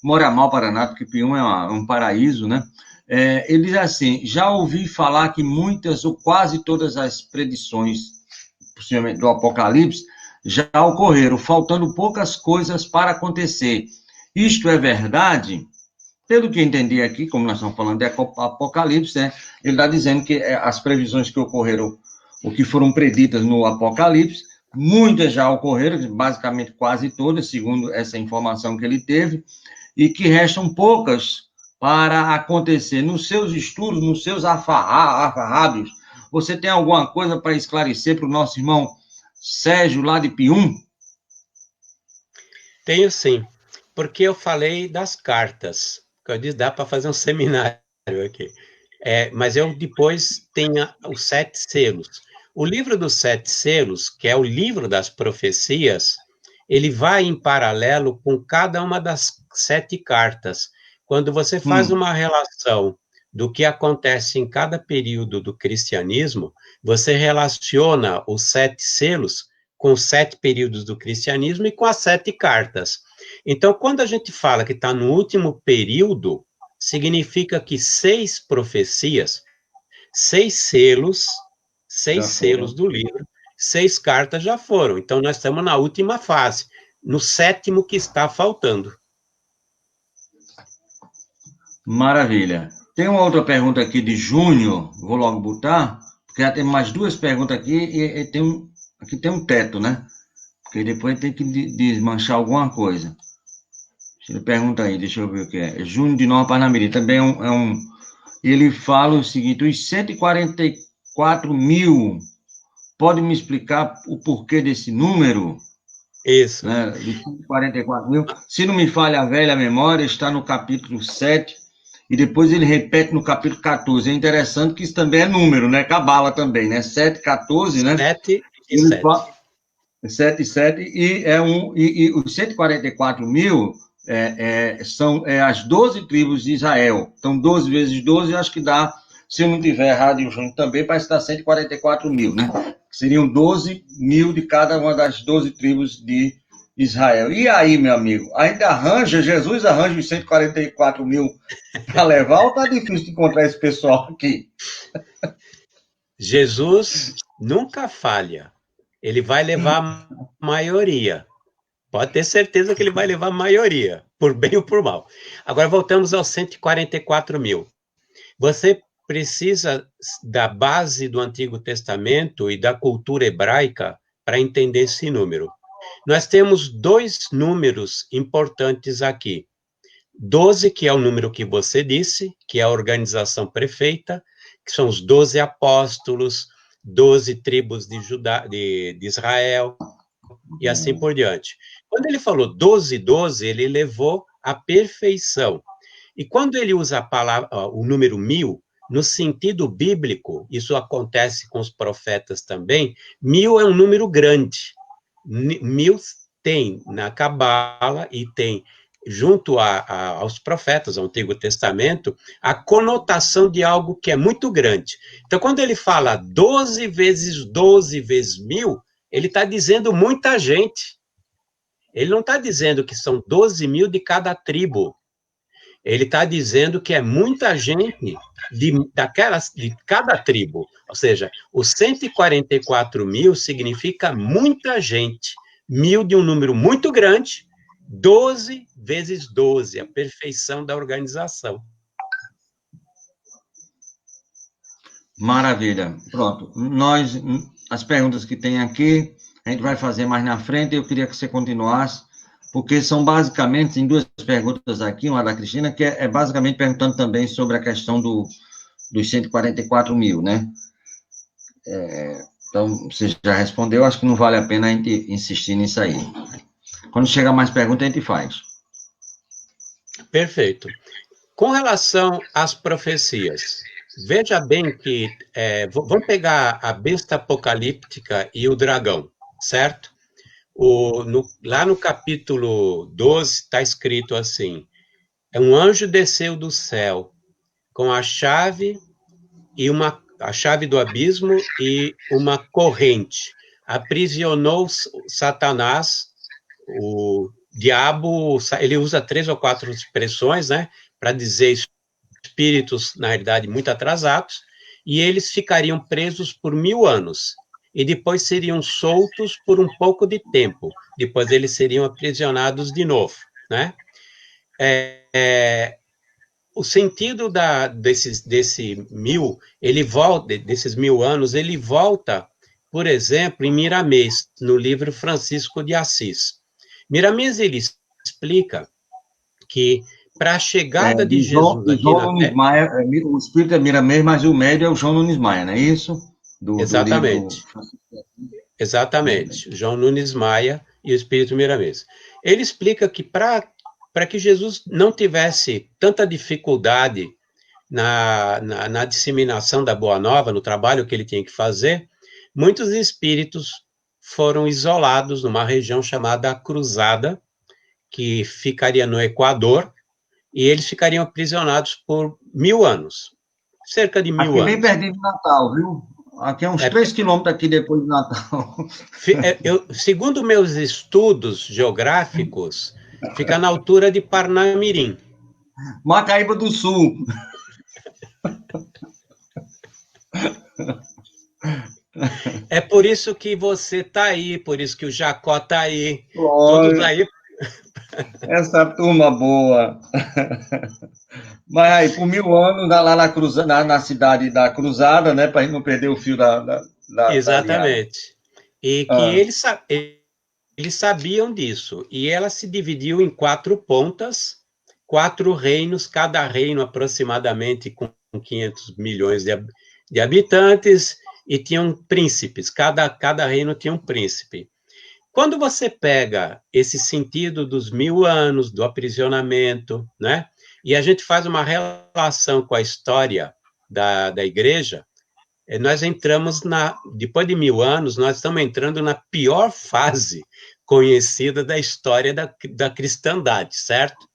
mora mal Paraná, porque Pium é um paraíso, né? Ele diz assim, já ouvi falar que muitas ou quase todas as predições, possivelmente do Apocalipse, já ocorreram, faltando poucas coisas para acontecer. Isto é verdade? Pelo que eu entendi aqui, como nós estamos falando de Apocalipse, né, ele está dizendo que as previsões que ocorreram, o que foram preditas no Apocalipse, muitas já ocorreram, basicamente quase todas, segundo essa informação que ele teve, e que restam poucas para acontecer. Nos seus estudos, nos seus afarrábios, você tem alguma coisa para esclarecer para o nosso irmão Sérgio, lá de Pium? Tenho sim, porque eu falei das cartas, que eu disse, dá para fazer um seminário aqui. Mas eu depois tenho os 7 selos. O livro dos 7 selos, que é o livro das profecias, ele vai em paralelo com cada uma das 7 cartas. Quando você faz uma relação do que acontece em cada período do cristianismo, você relaciona os 7 selos com os 7 períodos do cristianismo e com as 7 cartas. Então, quando a gente fala que está no último período, significa que 6 profecias, 6 selos, 6 selos do livro, 6 cartas já foram. Então, nós estamos na última fase, no 7º que está faltando. Maravilha. Tem uma outra pergunta aqui de Júnior, vou logo botar, porque já tem mais 2 perguntas aqui e aqui tem um teto, né? Porque depois tem que desmanchar alguma coisa. Ele pergunta aí, deixa eu ver o que é. Júnior de Nova Parnamirim, também ele fala o seguinte, os 144 mil, pode me explicar o porquê desse número? Isso. Né? De 144 mil. Se não me falha a velha memória, está no capítulo 7, e depois ele repete no capítulo 14. É interessante que isso também é número, né? Cabala também, né? 7, 14, né? 7 e 7. 7 e 7, e os 144 mil são as 12 tribos de Israel. Então, 12 vezes 12, acho que dá, se eu não tiver errado, e o Júnior também, parece que dá 144 mil, né? Seriam 12 mil de cada uma das 12 tribos de Israel. E aí, meu amigo, ainda Jesus arranja os 144 mil para levar, ou tá difícil de encontrar esse pessoal aqui? Jesus nunca falha. Ele vai levar a maioria. Pode ter certeza que ele vai levar a maioria, por bem ou por mal. Agora, voltamos aos 144 mil. Você precisa da base do Antigo Testamento e da cultura hebraica para entender esse número. Nós temos 2 números importantes aqui. 12, que é o número que você disse, que é a organização perfeita, que são os 12 apóstolos, 12 tribos de Israel, e assim por diante. Quando ele falou 12, 12, ele levou a perfeição. E quando ele usa a palavra, o número 1000, no sentido bíblico, isso acontece com os profetas também, 1000 é um número grande. 1000 tem na Cabala e tem junto aos profetas, ao Antigo Testamento, a conotação de algo que é muito grande. Então, quando ele fala 12 vezes 12 vezes 1000, ele está dizendo muita gente. Ele não está dizendo que são 12.000 de cada tribo. Ele está dizendo que é muita gente de cada tribo. Ou seja, os 144.000 significa muita gente. 1000 de um número muito grande, 12 vezes 12, a perfeição da organização. Maravilha. Pronto. As perguntas que tem aqui, a gente vai fazer mais na frente. Eu queria que você continuasse, porque são basicamente, tem duas perguntas aqui, uma da Cristina, que é basicamente perguntando também sobre a questão dos 144.000, né? Então, você já respondeu, acho que não vale a pena a gente insistir nisso aí. Quando chegar mais perguntas, a gente faz. Perfeito. Com relação às profecias, veja bem que, vamos pegar a besta apocalíptica e o dragão, certo? Lá no capítulo 12 está escrito assim: um anjo desceu do céu com a chave a chave do abismo e uma corrente. Aprisionou Satanás, o diabo. Ele usa 3 ou 4 expressões, né, para dizer espíritos, na realidade, muito atrasados, e eles ficariam presos por 1000 anos. E depois seriam soltos por um pouco de tempo. Depois eles seriam aprisionados de novo, né? O sentido desse 1000, ele volta, desses 1000 anos, ele volta, por exemplo, em Miramês, no livro Francisco de Assis. Miramês, ele explica que para a chegada de Jesus aqui João na Nunes Terra... Maia, o espírito é Miramês, mas o médio é o João Nunes Maia, não é isso? Exatamente. Exatamente. João Nunes Maia e o espírito Miramês. Ele explica que para que Jesus não tivesse tanta dificuldade na disseminação da Boa Nova, no trabalho que ele tinha que fazer, muitos espíritos foram isolados numa região chamada Cruzada, que ficaria no Equador, e eles ficariam aprisionados por 1000 anos. Cerca de 1000 anos. Aqui bem anos. pertinho de Natal, viu? Aqui é uns 3 quilômetros aqui depois de Natal. Segundo meus estudos geográficos, fica na altura de Parnamirim. Macaíba do Sul. É por isso que você está aí, por isso que o Jacó está aí. Todos aí. Essa turma boa. Mas aí, por 1000 anos, lá na cidade da Cruzada, né, para a gente não perder o fio da Exatamente. E que eles sabiam disso. E ela se dividiu em 4 pontas, 4 reinos, cada reino aproximadamente com 500 milhões de habitantes, e tinham príncipes, cada reino tinha um príncipe. Quando você pega esse sentido dos 1000 anos, do aprisionamento, né, e a gente faz uma relação com a história da igreja, nós entramos depois de 1000 anos, nós estamos entrando na pior fase conhecida da história da cristandade, certo?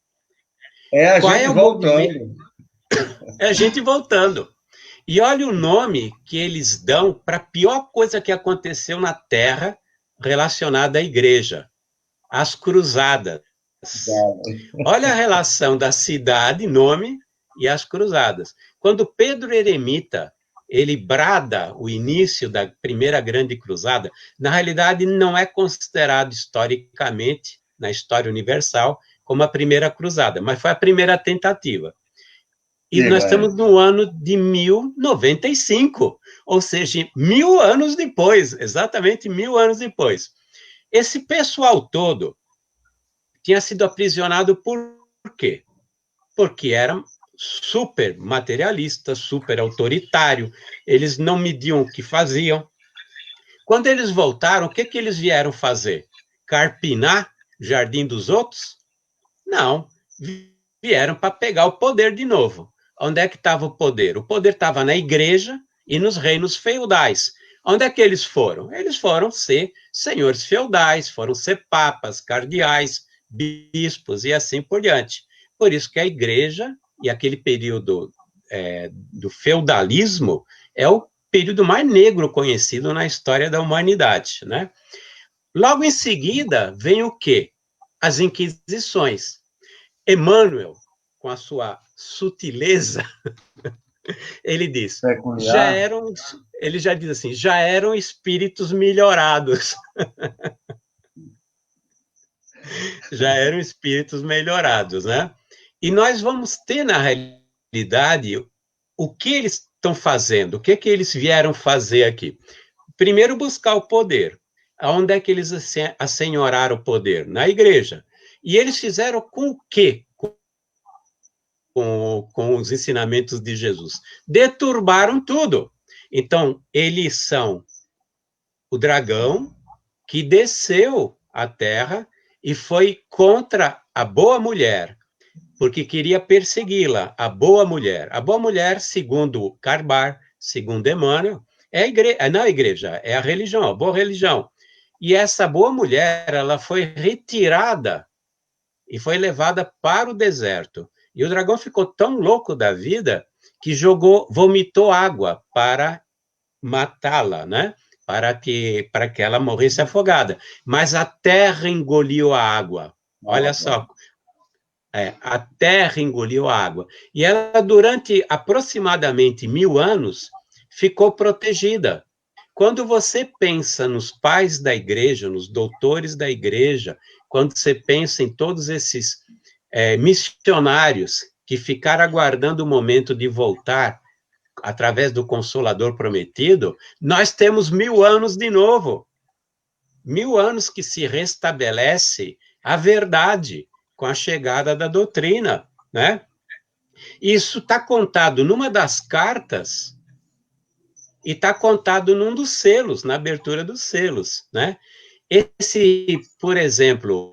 É a gente voltando. É a gente voltando. E olha o nome que eles dão para a pior coisa que aconteceu na Terra relacionada à igreja: as cruzadas. Olha a relação da cidade, nome, e as cruzadas. Quando Pedro Eremita, ele brada o início da primeira grande cruzada, na realidade não é considerado historicamente, na história universal, como a primeira cruzada, mas foi a primeira tentativa. E nós estamos no ano de 1095, ou seja, 1000 anos depois, exatamente 1000 anos depois. Esse pessoal todo tinha sido aprisionado por quê? Porque era super materialista, super autoritário, eles não mediam o que faziam. Quando eles voltaram, o que eles vieram fazer? Carpinar o jardim dos outros? Não, vieram para pegar o poder de novo. Onde é que estava o poder? O poder estava na igreja e nos reinos feudais. Onde é que eles foram? Eles foram ser senhores feudais, foram ser papas, cardeais, bispos e assim por diante. Por isso que a igreja, e aquele período do feudalismo, é o período mais negro conhecido na história da humanidade, né? Logo em seguida, vem o quê? As Inquisições. Emmanuel, com a sua sutileza, ele diz, ele já diz assim, já eram espíritos melhorados. Já eram espíritos melhorados, né? E nós vamos ter, na realidade, o que eles estão fazendo, o que eles vieram fazer aqui. Primeiro, buscar o poder. Aonde é que eles assenhoraram o poder? Na igreja. E eles fizeram com o quê? Com os ensinamentos de Jesus. Deturbaram tudo. Então, eles são o dragão que desceu à terra e foi contra a boa mulher, porque queria persegui-la, a boa mulher. A boa mulher, segundo Karbar, segundo Emmanuel, não é a igreja, é a religião, a boa religião. E essa boa mulher, ela foi retirada e foi levada para o deserto. E o dragão ficou tão louco da vida que vomitou água para matá-la, né? Para que ela morresse afogada. Mas a terra engoliu a água. Olha só. A terra engoliu a água. E ela, durante aproximadamente 1000 anos, ficou protegida. Quando você pensa nos pais da igreja, nos doutores da igreja, quando você pensa em todos esses missionários que ficaram aguardando o momento de voltar através do Consolador prometido, nós temos 1000 anos de novo. 1000 anos que se restabelece a verdade com a chegada da doutrina, né? Isso está contado numa das cartas e está contado num dos selos, na abertura dos selos, né? Por exemplo,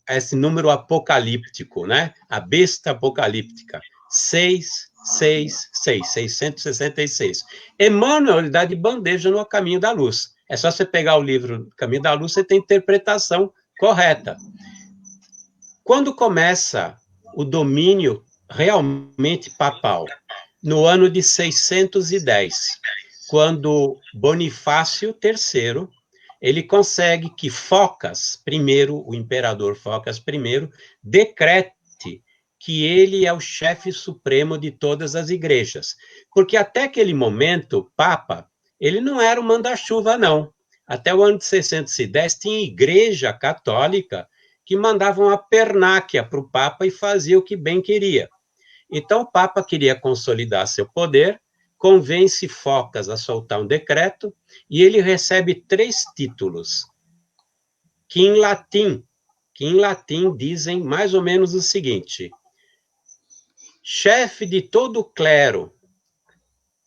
esse número apocalíptico, né? A besta apocalíptica, 666. Emmanuel dá de bandeja no Caminho da Luz. É só você pegar o livro Caminho da Luz, você tem interpretação correta. Quando começa o domínio realmente papal? No ano de 610, quando Bonifácio III, ele consegue que Focas I, o imperador Focas I, decrete que ele é o chefe supremo de todas as igrejas. Porque até aquele momento, o Papa, ele não era o manda-chuva, não. Até o ano de 610, tinha igreja católica que mandava uma pernáquia para o Papa e fazia o que bem queria. Então, o Papa queria consolidar seu poder, convence Focas a soltar um decreto, e ele recebe 3 títulos, que em latim dizem mais ou menos o seguinte: chefe de todo o clero,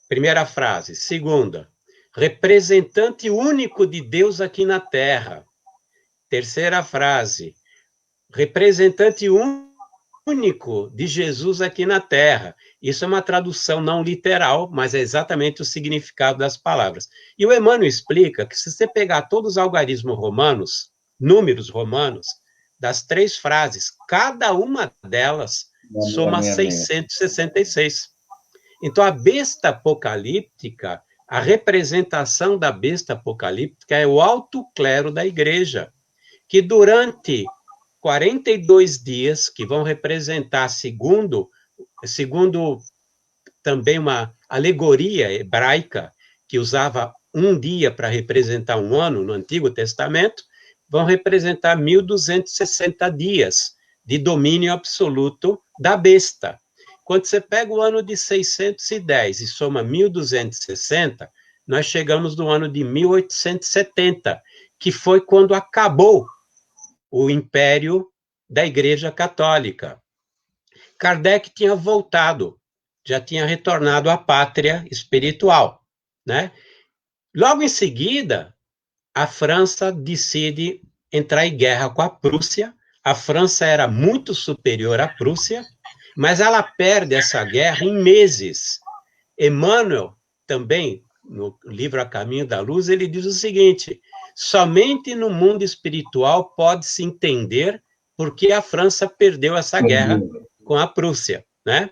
primeira frase. Segunda, representante único de Deus aqui na Terra. Terceira frase, representante único de Jesus aqui na Terra. Isso é uma tradução não literal, mas é exatamente o significado das palavras. E o Emmanuel explica que se você pegar todos os algarismos romanos, números romanos, das 3 frases, cada uma delas soma 666. Então, a besta apocalíptica, a representação da besta apocalíptica é o alto clero da igreja, que durante 42 dias, que vão representar, segundo também uma alegoria hebraica, que usava um dia para representar um ano no Antigo Testamento, vão representar 1260 dias de domínio absoluto da besta. Quando você pega o ano de 610 e soma 1260, nós chegamos no ano de 1870, que foi quando acabou o império da Igreja Católica. Kardec tinha voltado, já tinha retornado à pátria espiritual, né? Logo em seguida, a França decide entrar em guerra com a Prússia, a França era muito superior à Prússia, mas ela perde essa guerra em meses. Emmanuel, também, no livro A Caminho da Luz, ele diz o seguinte: somente no mundo espiritual pode-se entender por que a França perdeu essa guerra com a Prússia, né?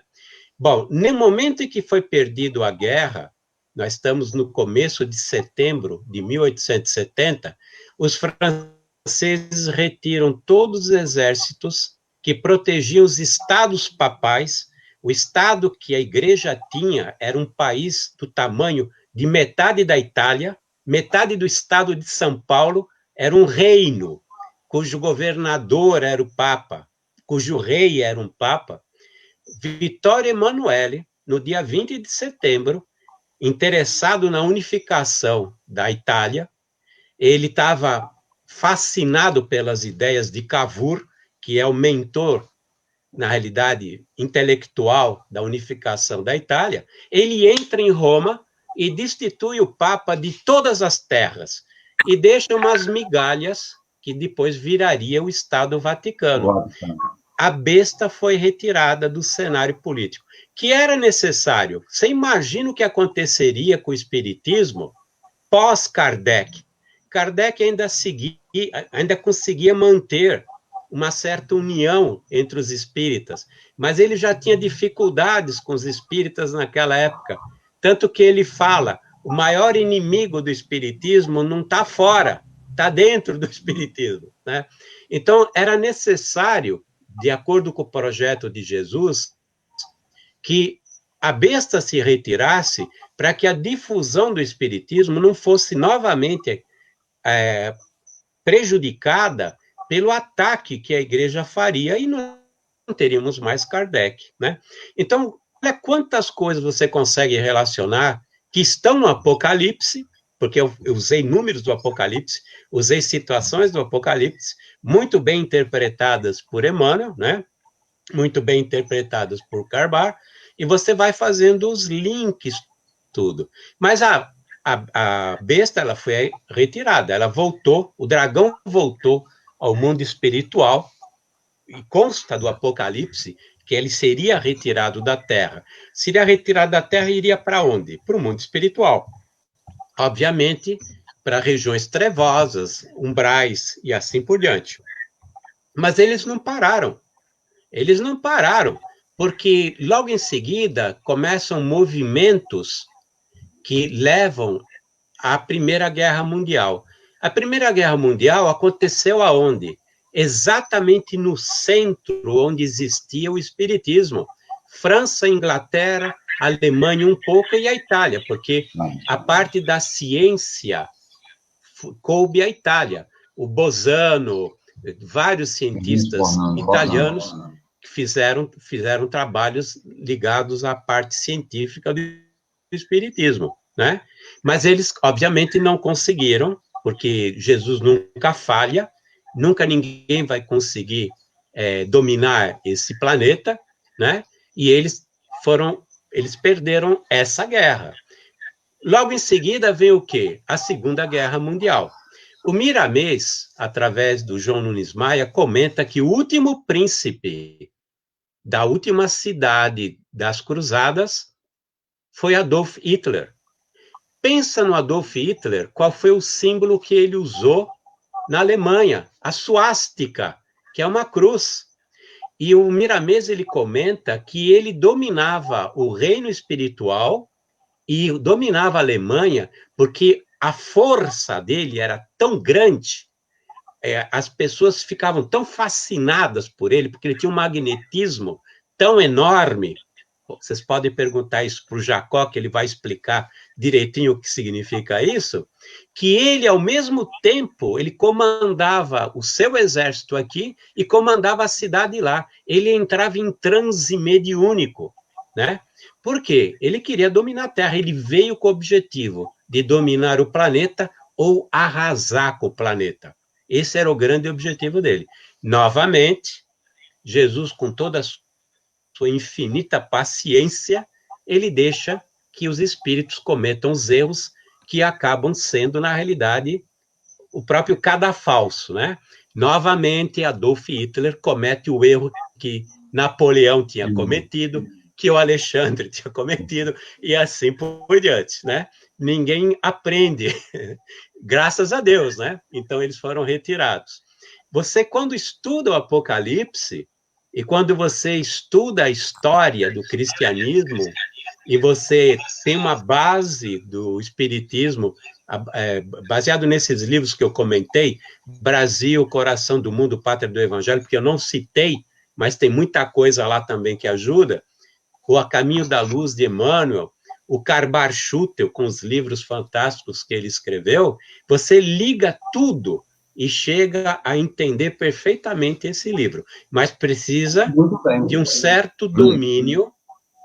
Bom, no momento em que foi perdido a guerra, nós estamos no começo de setembro de 1870, os franceses retiram todos os exércitos que protegiam os estados papais. O estado que a igreja tinha era um país do tamanho de metade da Itália, metade do estado de São Paulo era um reino, cujo governador era o Papa, cujo rei era um Papa. Vittorio Emanuele, no dia 20 de setembro, interessado na unificação da Itália, ele estava fascinado pelas ideias de Cavour, que é o mentor, na realidade, intelectual da unificação da Itália. Ele entra em Roma e destitui o Papa de todas as terras e deixa umas migalhas que depois viraria o Estado Vaticano. A besta foi retirada do cenário político, que era necessário. Você imagina o que aconteceria com o espiritismo pós-Kardec? Kardec ainda conseguia manter uma certa união entre os espíritas, mas ele já tinha dificuldades com os espíritas naquela época, tanto que ele fala, o maior inimigo do espiritismo não está fora, está dentro do espiritismo, né? Então, era necessário, de acordo com o projeto de Jesus, que a besta se retirasse para que a difusão do espiritismo não fosse novamente prejudicada pelo ataque que a igreja faria e não teríamos mais Kardec, né? Então, olha quantas coisas você consegue relacionar que estão no Apocalipse, porque eu usei números do Apocalipse, usei situações do Apocalipse, muito bem interpretadas por Emmanuel, né? Muito bem interpretadas por Carbar, e você vai fazendo os links, tudo. Mas a besta, ela foi retirada, ela voltou, o dragão voltou ao mundo espiritual, e consta do Apocalipse que ele seria retirado da Terra. Seria retirado da Terra e iria para onde? Para o mundo espiritual. Obviamente, para regiões trevosas, umbrais e assim por diante. Mas eles não pararam. Eles não pararam, porque logo em seguida começam movimentos que levam à Primeira Guerra Mundial. A Primeira Guerra Mundial aconteceu aonde? Exatamente no centro onde existia o espiritismo. França, Inglaterra, Alemanha um pouco e a Itália, porque a parte da ciência coube à Itália. O Bolzano, vários cientistas italianos que fizeram trabalhos ligados à parte científica do espiritismo, né? Mas eles, obviamente, não conseguiram, porque Jesus nunca falha, nunca ninguém vai conseguir dominar esse planeta, né? E eles perderam essa guerra. Logo em seguida vem o quê? A Segunda Guerra Mundial. O Miramês, através do João Nunes Maia, comenta que o último príncipe da última cidade das Cruzadas foi Adolf Hitler. Pensa no Adolf Hitler, qual foi o símbolo que ele usou na Alemanha? A suástica, que é uma cruz. E o Miramês, ele comenta que ele dominava o reino espiritual e dominava a Alemanha porque a força dele era tão grande, as pessoas ficavam tão fascinadas por ele, porque ele tinha um magnetismo tão enorme. Vocês podem perguntar isso para o Jacó, que ele vai explicar direitinho o que significa isso, que ele, ao mesmo tempo, ele comandava o seu exército aqui e comandava a cidade lá. Ele entrava em transe mediúnico, né? Por quê? Ele queria dominar a Terra, ele veio com o objetivo de dominar o planeta ou arrasar com o planeta. Esse era o grande objetivo dele. Novamente, Jesus, com toda a sua infinita paciência, ele deixa que os espíritos cometam os erros que acabam sendo, na realidade, o próprio cadafalso, né? Novamente, Adolf Hitler comete o erro que Napoleão tinha cometido, que o Alexandre tinha cometido, e assim por diante, né? Ninguém aprende, graças a Deus, né? Então, eles foram retirados. Você, quando estuda o Apocalipse, e quando você estuda a história do cristianismo, e você tem uma base do espiritismo, baseado nesses livros que eu comentei, Brasil, Coração do Mundo, Pátria do Evangelho, porque eu não citei, mas tem muita coisa lá também que ajuda, o A Caminho da Luz, de Emmanuel, o Karbar Schutel, com os livros fantásticos que ele escreveu, você liga tudo e chega a entender perfeitamente esse livro, mas precisa de um certo domínio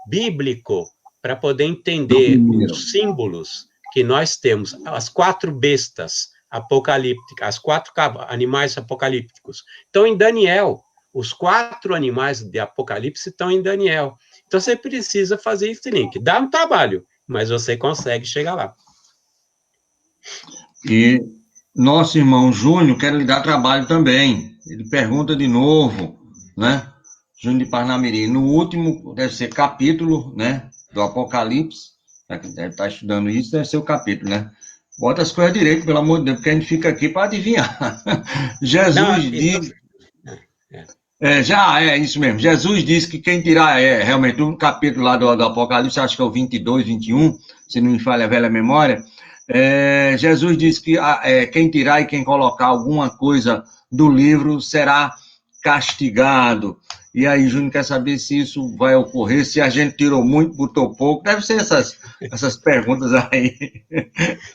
bíblico para poder entender os símbolos que nós temos, as 4 bestas apocalípticas, as 4 animais apocalípticos. Estão em Daniel. Os 4 animais de Apocalipse estão em Daniel. Então você precisa fazer esse link. Dá um trabalho, mas você consegue chegar lá. E nosso irmão Júnior quer lhe dar trabalho também. Ele pergunta de novo, né? Júnior de Parnamirim. No último, deve ser capítulo, né? Do Apocalipse. Deve estar estudando isso, deve ser o capítulo, né? Bota as coisas direito, pelo amor de Deus, porque a gente fica aqui para adivinhar. Jesus Não, diz. Já é isso mesmo. Jesus disse que quem tirar, realmente, um capítulo lá do Apocalipse, acho que é o 22, 21, se não me falha a velha memória. Jesus disse que quem tirar e quem colocar alguma coisa do livro será castigado. E aí, Júnior quer saber se isso vai ocorrer, se a gente tirou muito, botou pouco. Deve ser essas perguntas aí.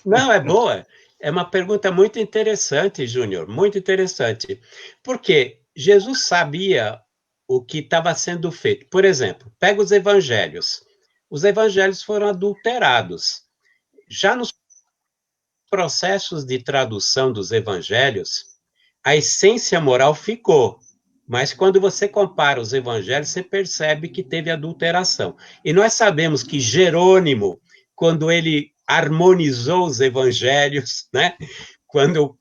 Não, é boa. É uma pergunta muito interessante, Júnior, muito interessante. Porque Jesus sabia o que estava sendo feito. Por exemplo, pega os evangelhos. Os evangelhos foram adulterados. Já nos processos de tradução dos evangelhos, a essência moral ficou. Mas quando você compara os evangelhos, você percebe que teve adulteração. E nós sabemos que Jerônimo, quando ele harmonizou os evangelhos, né? Quando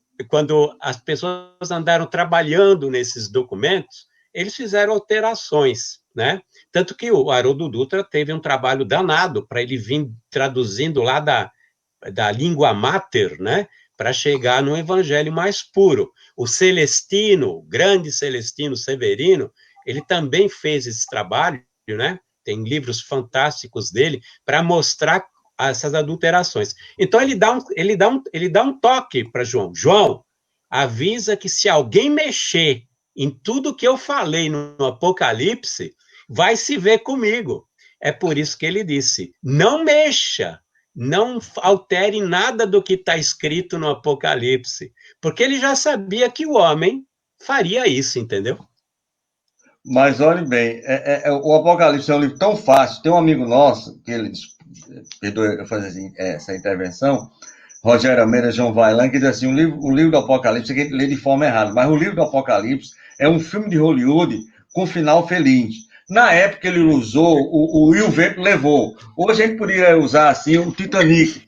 as pessoas andaram trabalhando nesses documentos, eles fizeram alterações, né? Tanto que o Haroldo Dutra teve um trabalho danado para ele vir traduzindo lá da língua mater, né? Para chegar no evangelho mais puro. O Celestino, o grande Celestino Severino, ele também fez esse trabalho, né? Tem livros fantásticos dele para mostrar essas adulterações. Então ele dá um toque para João. João, avisa que se alguém mexer em tudo que eu falei no Apocalipse, vai se ver comigo. É por isso que ele disse: não mexa, não altere nada do que está escrito no Apocalipse, porque ele já sabia que o homem faria isso, entendeu? Mas olhe bem, o Apocalipse é um livro tão fácil. Tem um amigo nosso, que ele, perdoe eu fazer assim, essa intervenção, Rogério Almeida, João Vailan, que diz assim, o livro do Apocalipse, que lê de forma errada, mas o livro do Apocalipse é um filme de Hollywood com final feliz. Na época ele usou o E o Vento Levou. Hoje a gente poderia usar assim o Titanic.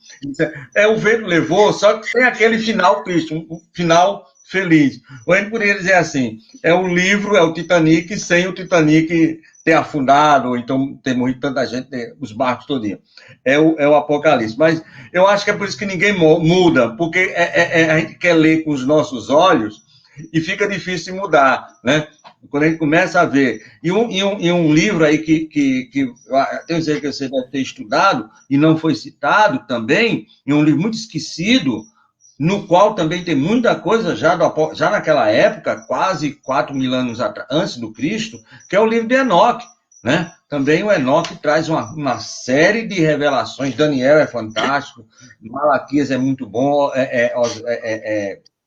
O Vento Levou, só que tem aquele final triste, um final feliz. Ou a gente poderia dizer assim, o livro, é o Titanic, sem o Titanic ter afundado, ou então ter morrido tanta gente, os barcos todinhos. É o Apocalipse. Mas eu acho que é por isso que ninguém muda, porque a gente quer ler com os nossos olhos e fica difícil de mudar, né? Quando a gente começa a ver. E um livro aí que tenho certeza que você deve ter estudado e não foi citado também, e um livro muito esquecido, no qual também tem muita coisa já naquela época, quase 4.000 anos antes do Cristo, que é o livro de Enoque, né? Também o Enoque traz uma série de revelações. Daniel é fantástico, Malaquias é muito bom,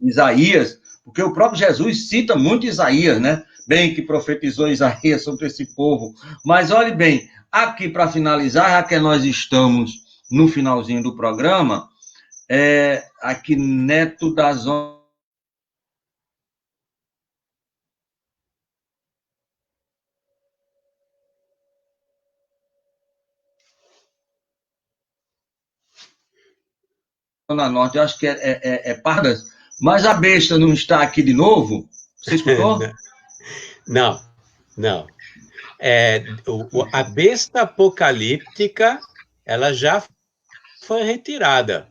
Isaías, porque o próprio Jesus cita muito Isaías, né? Bem que profetizou Isaías sobre esse povo. Mas olhe bem, aqui para finalizar, já que nós estamos no finalzinho do programa, aqui Neto da Zona Norte, eu acho que Pardas, Mas a besta não está aqui de novo? Você escutou? Não, não. A besta apocalíptica, ela já foi retirada.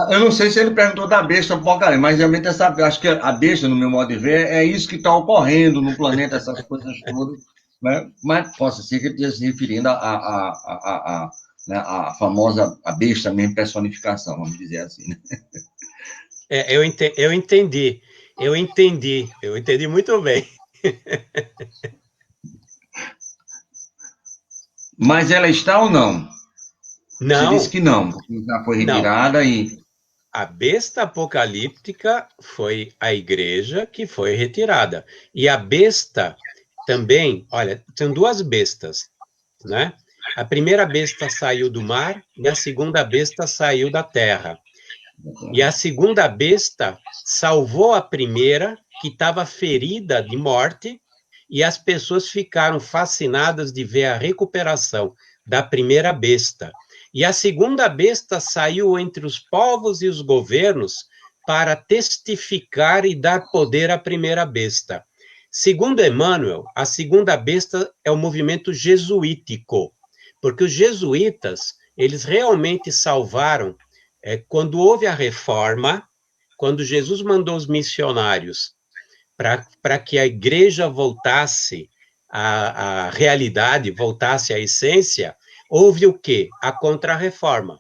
Eu não sei se ele perguntou da besta apocalipse, mas realmente acho que a besta, no meu modo de ver, é isso que está ocorrendo no planeta, essas coisas todas, né? Mas possa ser que ele esteja se referindo né, a famosa a besta mesmo, personificação, vamos dizer assim, né? Eu entendi muito bem. Mas ela está ou não? Você disse Não, que não, porque já foi não. retirada e... A besta apocalíptica foi a igreja que foi retirada. E a besta também, olha, são duas bestas, né? A primeira besta saiu do mar e a segunda besta saiu da terra. E a segunda besta salvou a primeira, que estava ferida de morte, e as pessoas ficaram fascinadas de ver a recuperação da primeira besta. E a segunda besta saiu entre os povos e os governos para testificar e dar poder à primeira besta. Segundo Emmanuel, a segunda besta é o movimento jesuítico, porque os jesuítas, eles realmente salvaram quando houve a reforma, quando Jesus mandou os missionários para que a igreja voltasse à realidade, voltasse à essência, houve o quê? A Contra-Reforma.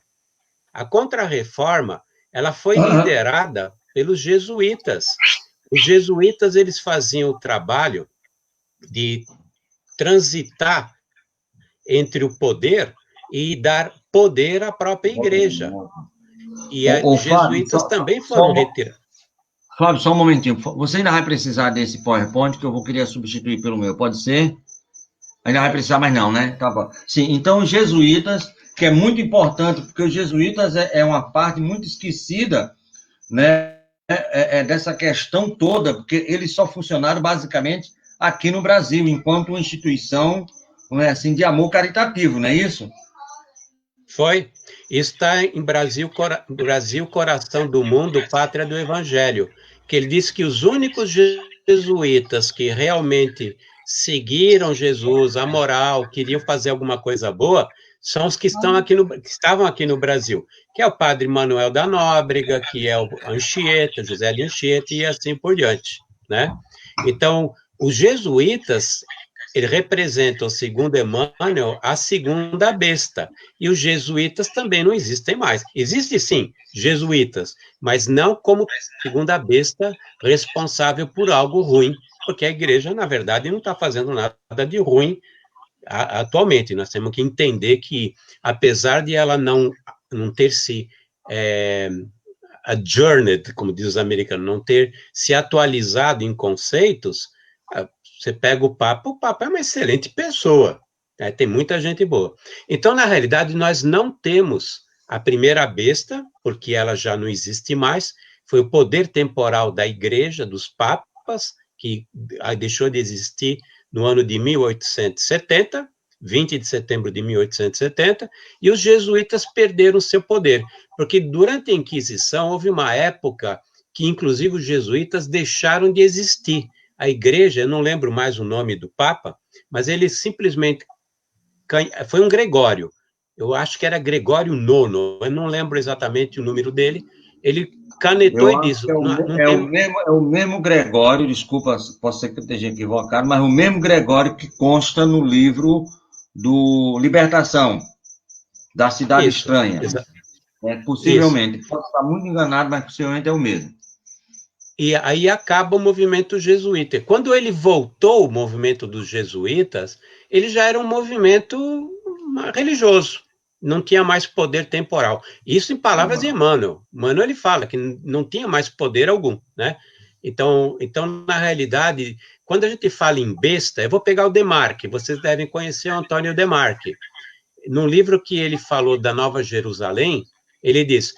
A Contra-Reforma, ela foi liderada pelos jesuítas. Os jesuítas, eles faziam o trabalho de transitar entre o poder e dar poder à própria igreja. E os jesuítas também foram retirados. Flávio, só um momentinho. Você ainda vai precisar desse PowerPoint que eu vou querer substituir pelo meu, pode ser? Ainda vai precisar, mas não, né? Tá bom. Sim, então os jesuítas, que é muito importante, porque os jesuítas é uma parte muito esquecida, né? Dessa questão toda, porque eles só funcionaram basicamente aqui no Brasil, enquanto uma instituição, não é assim, de amor caritativo, não é isso? Foi. Está em Brasil, Coração do Mundo, Pátria do Evangelho, que ele disse que os únicos jesuítas que realmente seguiram Jesus, a moral, queriam fazer alguma coisa boa, são os que estavam aqui no Brasil, que é o padre Manuel da Nóbrega, que é o Anchieta, José de Anchieta, e assim por diante, né? Então, os jesuítas, eles representam, segundo Emmanuel, a segunda besta. E os jesuítas também não existem mais. Existem, sim, jesuítas, mas não como segunda besta responsável por algo ruim, porque a igreja, na verdade, não está fazendo nada de ruim atualmente. Nós temos que entender que, apesar de ela não ter se adjourned, como diz os americanos, não ter se atualizado em conceitos, você pega o Papa é uma excelente pessoa, né? Tem muita gente boa. Então, na realidade, nós não temos a primeira besta, porque ela já não existe mais, foi o poder temporal da igreja, dos papas, que deixou de existir no ano de 1870, 20 de setembro de 1870, e os jesuítas perderam seu poder, porque durante a Inquisição houve uma época que, inclusive, os jesuítas deixaram de existir. A igreja, eu não lembro mais o nome do Papa, mas ele simplesmente foi um Gregório, eu acho que era Gregório IX, eu não lembro exatamente o número dele, ele canetou e disse... É o mesmo Gregório, desculpa, posso ser que eu esteja equivocado, mas o mesmo Gregório que consta no livro do Libertação, da Cidade Estranha. Possivelmente, pode estar muito enganado, mas possivelmente é o mesmo. E aí acaba o movimento jesuíta. Quando ele voltou, o movimento dos jesuítas, ele já era um movimento religioso, não tinha mais poder temporal. Isso em palavras de Emmanuel. Emmanuel, ele fala que não tinha mais poder algum, né? Então, na realidade, quando a gente fala em besta, eu vou pegar o Demarque, vocês devem conhecer o Antônio Demarque. No livro que ele falou da Nova Jerusalém, ele diz: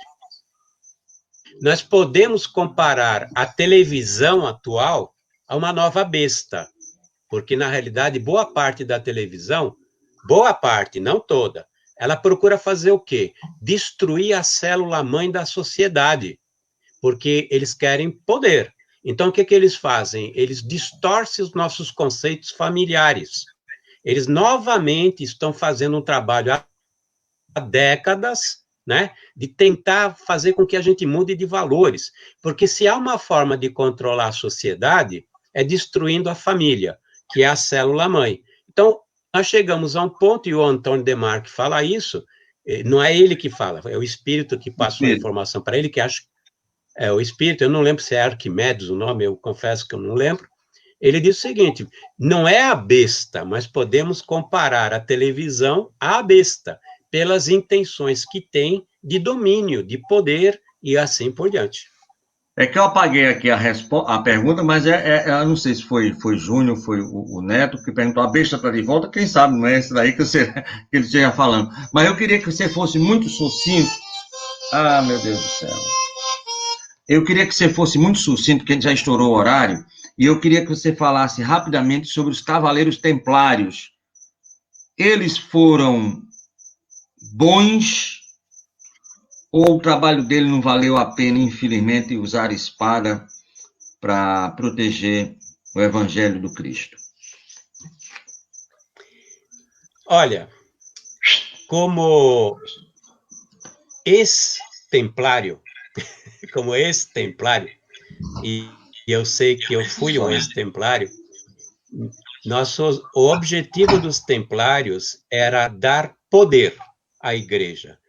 nós podemos comparar a televisão atual a uma nova besta, porque, na realidade, boa parte da televisão, boa parte, não toda, ela procura fazer o quê? Destruir a célula-mãe da sociedade. porque eles querem poder. Então, o que eles fazem? Eles distorcem os nossos conceitos familiares. Eles novamente estão fazendo um trabalho há décadas, né, de tentar fazer com que a gente mude de valores. Porque se há uma forma de controlar a sociedade, é destruindo a família, que é a célula-mãe. Então, nós chegamos a um ponto, e o Antônio Demarque fala isso, não é ele que fala, é o espírito que passa uma informação para ele, que acho é o espírito, eu não lembro se é Arquimedes o nome, eu confesso que eu não lembro. Ele diz o seguinte: não é a besta, mas podemos comparar a televisão à besta, pelas intenções que tem de domínio, de poder e assim por diante. É que eu apaguei aqui a pergunta, mas eu não sei se foi Júnior, foi o Neto, que perguntou: a besta está de volta? Quem sabe, não é isso daí que ele esteja falando. Mas eu queria que você fosse muito sucinto. Ah, meu Deus do céu. Eu queria que você fosse muito sucinto, porque a gente já estourou o horário, e eu queria que você falasse rapidamente sobre os Cavaleiros Templários. Eles foram bons, ou o trabalho dele não valeu a pena, infelizmente, usar espada para proteger o Evangelho do Cristo? Olha, como ex-templário, e eu sei que eu fui um ex-templário, o objetivo dos templários era dar poder à igreja.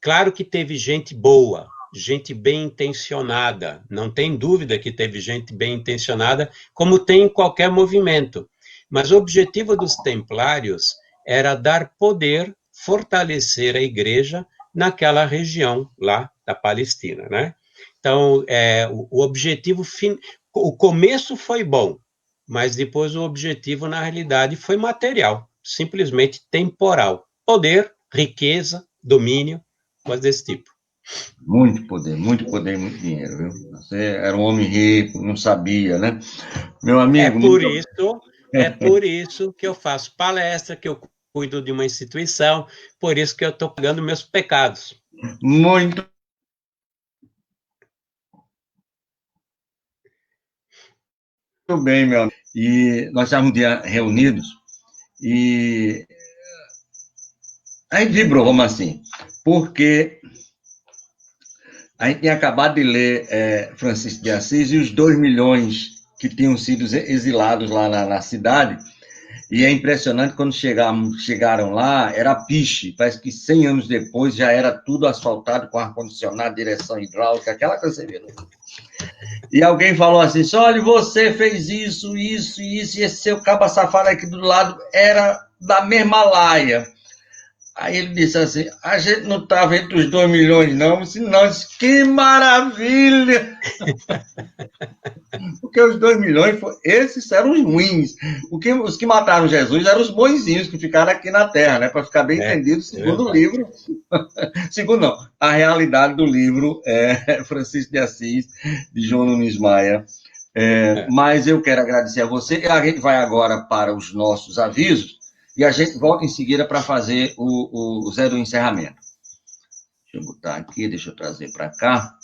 Claro que teve gente boa, gente bem intencionada, não tem dúvida que teve gente bem intencionada, como tem em qualquer movimento. Mas o objetivo dos templários era dar poder, fortalecer a igreja naquela região lá da Palestina, né? Então, o objetivo, o começo foi bom, mas depois o objetivo, na realidade, foi material, simplesmente temporal. Poder, riqueza, domínio, coisas desse tipo. Muito poder, muito dinheiro, viu? Você era um homem rico, não sabia, né? Meu amigo... É por isso que eu faço palestra, que eu cuido de uma instituição, por isso que eu estou pagando meus pecados. Muito bem, meu amigo. E nós estávamos um dia reunidos e a gente vibrou, vamos assim, porque a gente tinha acabado de ler Francisco de Assis e os 2 milhões que tinham sido exilados lá na cidade. E é impressionante, quando chegaram lá, era piche. Parece que 100 anos depois já era tudo asfaltado com ar-condicionado, direção hidráulica, aquela coisa que você vê. Né? E alguém falou assim: olha, você fez isso, e esse seu caba safado aqui do lado era da mesma laia. Aí ele disse assim: a gente não estava entre os 2 milhões, não. Senão, disse, que maravilha! Porque os 2 milhões, esses eram os ruins. Os que mataram Jesus eram os bonzinhos que ficaram aqui na Terra, né? Para ficar bem entendido, segundo o livro. Segundo não, a realidade do livro Francisco de Assis, de João Nunes Maia. Mas eu quero agradecer a você. A gente vai agora para os nossos avisos e a gente volta em seguida para fazer o Zé do encerramento. Deixa eu botar aqui, deixa eu trazer para cá.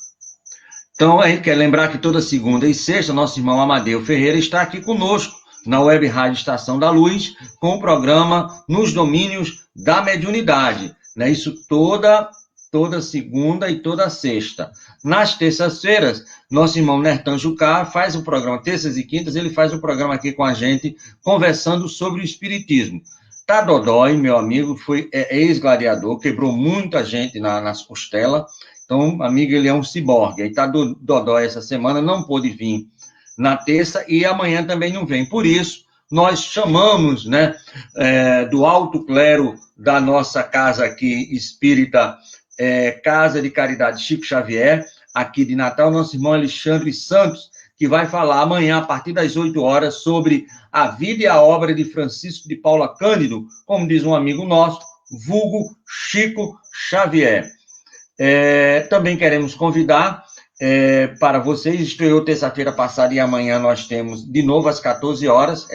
Então, a gente quer lembrar que toda segunda e sexta, nosso irmão Amadeu Ferreira está aqui conosco, na Web Rádio Estação da Luz, com o programa Nos Domínios da Mediunidade. Né? Isso toda segunda e toda sexta. Nas terças-feiras, nosso irmão Nertan Jucá faz o programa, terças e quintas, ele faz o programa aqui com a gente, conversando sobre o Espiritismo. Tá Dodói, meu amigo, foi ex-gladiador, quebrou muita gente nas costelas. Então, amigo, ele é um ciborgue. Aí tá Dodói essa semana, não pôde vir na terça e amanhã também não vem. Por isso, nós chamamos, né, do alto clero da nossa casa aqui, espírita, Casa de Caridade Chico Xavier, aqui de Natal, nosso irmão Alexandre Santos, que vai falar amanhã, a partir das 8 horas, sobre a vida e a obra de Francisco de Paula Cândido, como diz um amigo nosso, vulgo Chico Xavier. Também queremos convidar para vocês, estreou terça-feira passada e amanhã nós temos de novo às 14 horas,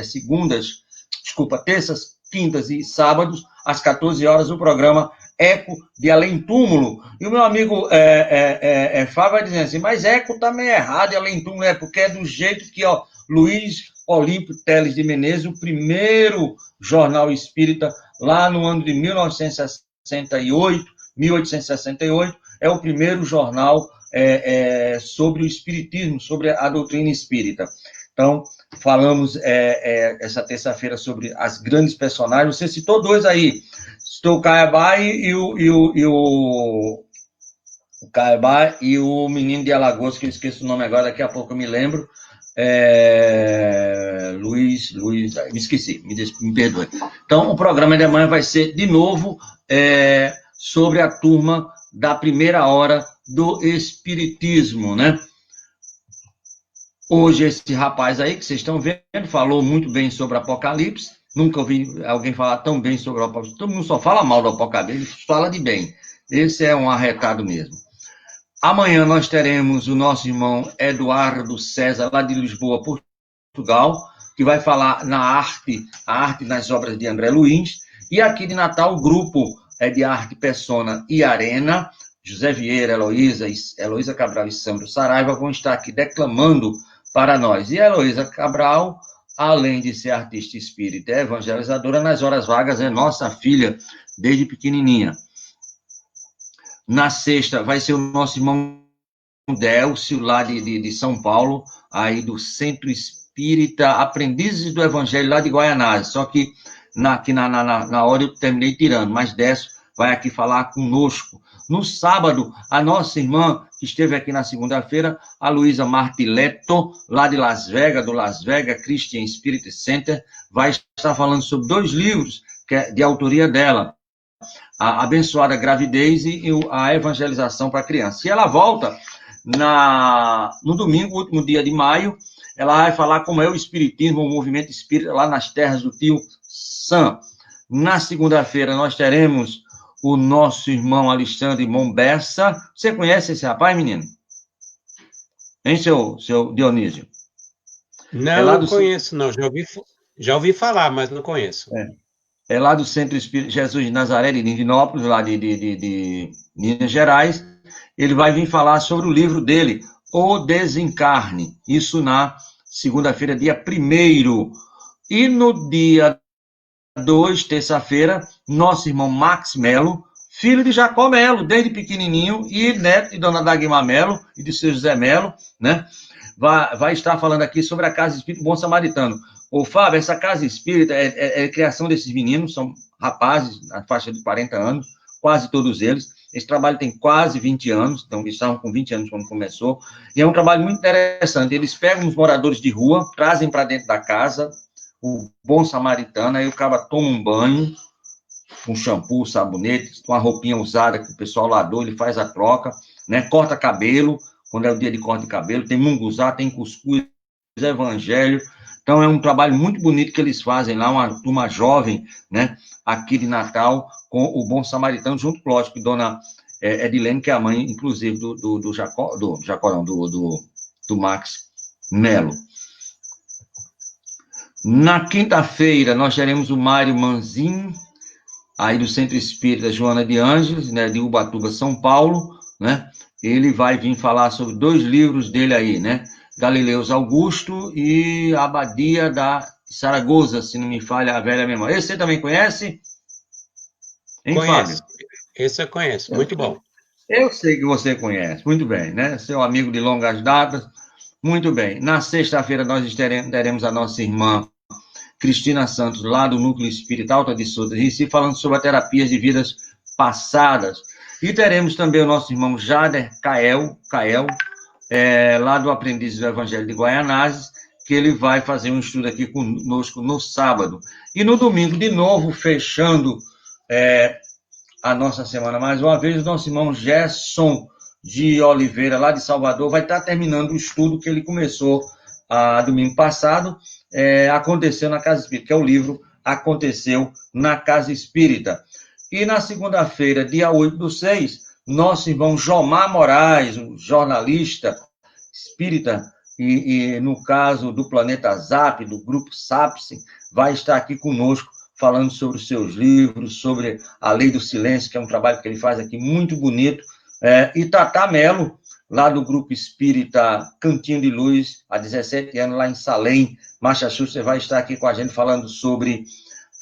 terças, quintas e sábados, às 14 horas, o programa eco de além-túmulo. E o meu amigo Fábio vai dizendo assim, mas eco tá meio errado, e além-túmulo é porque é do jeito que, ó, Luiz Olímpio Teles de Menezes, o primeiro jornal espírita, lá no ano de 1868, é o primeiro jornal sobre o espiritismo, sobre a doutrina espírita. Então, falamos essa terça-feira sobre as grandes personagens. Você citou dois aí, citou o Caiabá e o Caiabá e o menino de Alagoas, que eu esqueço o nome agora, daqui a pouco eu me lembro. Luiz, me esqueci, me perdoe. Então, o programa de amanhã vai ser, de novo, sobre a turma da primeira hora do Espiritismo, né? Hoje, esse rapaz aí, que vocês estão vendo, falou muito bem sobre Apocalipse. Nunca ouvi alguém falar tão bem sobre o Apocalipse. Todo mundo só fala mal do Apocalipse, fala de bem. Esse é um arretado mesmo. Amanhã nós teremos o nosso irmão Eduardo César, lá de Lisboa, Portugal, que vai falar a arte nas obras de André Luiz. E aqui de Natal, o grupo de arte Persona e Arena, José Vieira, Heloísa Cabral e Sandro Saraiva vão estar aqui declamando para nós. E a Heloísa Cabral, além de ser artista espírita, é evangelizadora, nas horas vagas é nossa filha, desde pequenininha. Na sexta vai ser o nosso irmão Délcio, lá de São Paulo, aí do Centro Espírita Aprendizes do Evangelho, lá de Guaianazes. Só que na hora eu terminei tirando, mas Décio vai aqui falar conosco. No sábado, a nossa irmã, que esteve aqui na segunda-feira, a Luísa Martiletto, lá de Las Vegas, do Las Vegas Christian Spirit Center, vai estar falando sobre 2 livros de autoria dela, a Abençoada Gravidez e a Evangelização para Criança. E ela volta no domingo, último dia de maio, ela vai falar como é o espiritismo, o movimento espírita lá nas terras do tio Sam. Na segunda-feira, nós teremos o nosso irmão Alexandre Mombessa. Você conhece esse rapaz, menino? Hein, seu Dionísio? Não, não conheço, não. Já ouvi falar, mas não conheço. É lá do Centro Espírita Jesus de Nazaré, de Divinópolis, lá de Minas Gerais. Ele vai vir falar sobre o livro dele, O Desencarne. Isso na segunda-feira, dia 1º. E no dia 2, terça-feira, nosso irmão Max Melo, filho de Jacó Melo, desde pequenininho, e neto de Dona Dagmar Melo e de seu José Melo, né? Vai estar falando aqui sobre a Casa Espírita Bom Samaritano. Ô, Fábio, essa Casa Espírita é criação desses meninos, são rapazes, na faixa de 40 anos, quase todos eles. Esse trabalho tem quase 20 anos, então eles estavam com 20 anos quando começou, e é um trabalho muito interessante. Eles pegam os moradores de rua, trazem para dentro da casa, o bom samaritano, aí o cara toma um banho, com shampoo, sabonete, com a roupinha usada que o pessoal lá doa, ele faz a troca, né? Corta cabelo, quando é o dia de corte de cabelo, tem munguzá, tem cuscuz, evangelho. Então é um trabalho muito bonito que eles fazem lá, uma turma jovem, né? Aqui de Natal, com o bom samaritano, junto, lógico, dona Edilene, que é a mãe, inclusive, do Max Melo. Na quinta-feira, nós teremos o Mário Manzin, aí do Centro Espírita Joana de Ângeles, né, de Ubatuba, São Paulo, né? Ele vai vir falar sobre 2 livros dele aí, né? Galileus Augusto e a Abadia da Saragoza, se não me falha a velha memória. Esse você também conhece? Hein, Conheço. Fábio? Esse eu conheço, muito bom. Eu sei que você conhece, muito bem, né? Seu amigo de longas datas, muito bem. Na sexta-feira nós teremos a nossa irmã Cristina Santos, lá do Núcleo Espírita Alta de Souza, Recife, falando sobre a terapias de vidas passadas. E teremos também o nosso irmão Jader Cael, lá do Aprendiz do Evangelho de Guaianazes, que ele vai fazer um estudo aqui conosco no sábado. E no domingo, de novo, fechando a nossa semana mais uma vez, o nosso irmão Gerson de Oliveira, lá de Salvador, vai estar terminando o estudo que ele começou domingo passado, Aconteceu na Casa Espírita, que é o livro Aconteceu na Casa Espírita. E na segunda-feira, dia 8/6, nosso irmão Jomar Moraes, um jornalista espírita, e no caso do Planeta Zap, do Grupo Sapsen, vai estar aqui conosco falando sobre os seus livros, sobre a Lei do Silêncio, que é um trabalho que ele faz aqui muito bonito, e Tata Mello, lá do Grupo Espírita Cantinho de Luz, há 17 anos, lá em Salem, Massachusetts, vai estar aqui com a gente falando sobre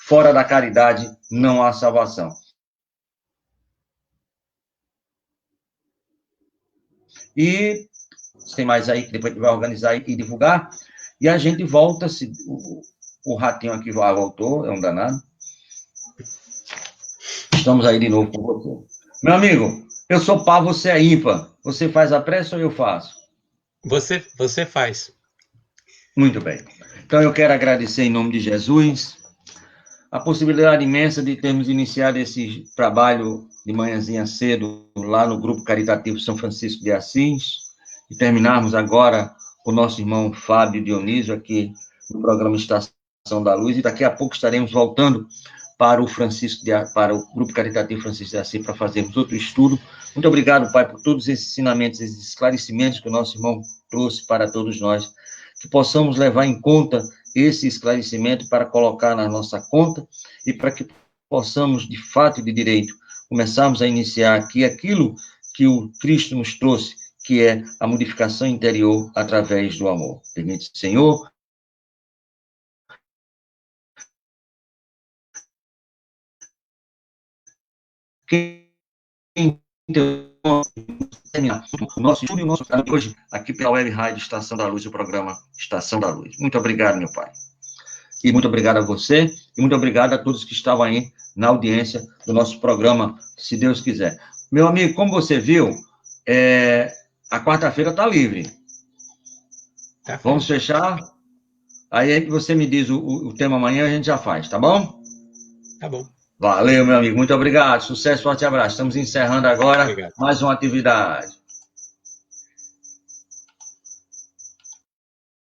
fora da caridade não há salvação. E tem mais aí que depois a gente vai organizar e divulgar, e a gente volta, se o ratinho aqui voltou, é um danado. Estamos aí de novo com você. Meu amigo, eu sou par, você é ímpar. Você faz a prece ou eu faço? Você faz. Muito bem. Então, eu quero agradecer em nome de Jesus a possibilidade imensa de termos iniciado esse trabalho de manhãzinha cedo lá no Grupo Caritativo São Francisco de Assis e terminarmos agora com o nosso irmão Fábio Dionísio aqui no programa Estação da Luz, e daqui a pouco estaremos voltando para o Grupo Caritativo Francisco de Assis para fazermos outro estudo. Muito obrigado, Pai, por todos esses ensinamentos, esses esclarecimentos que o nosso irmão trouxe para todos nós, que possamos levar em conta esse esclarecimento para colocar na nossa conta e para que possamos, de fato e de direito, começarmos a iniciar aqui aquilo que o Cristo nos trouxe, que é a modificação interior através do amor. Permite, Senhor, quem terminar o nosso estudo e o nosso trabalho hoje aqui pela Web Rádio Estação da Luz, o programa Estação da Luz. Muito obrigado, meu Pai. E muito obrigado a você, e muito obrigado a todos que estavam aí na audiência do nosso programa, se Deus quiser. Meu amigo, como você viu, a quarta-feira está livre. Tá. Vamos fechar? Aí você me diz o tema amanhã, a gente já faz, tá bom? Tá bom. Valeu, meu amigo. Muito obrigado. Sucesso, forte abraço. Estamos encerrando agora mais uma atividade.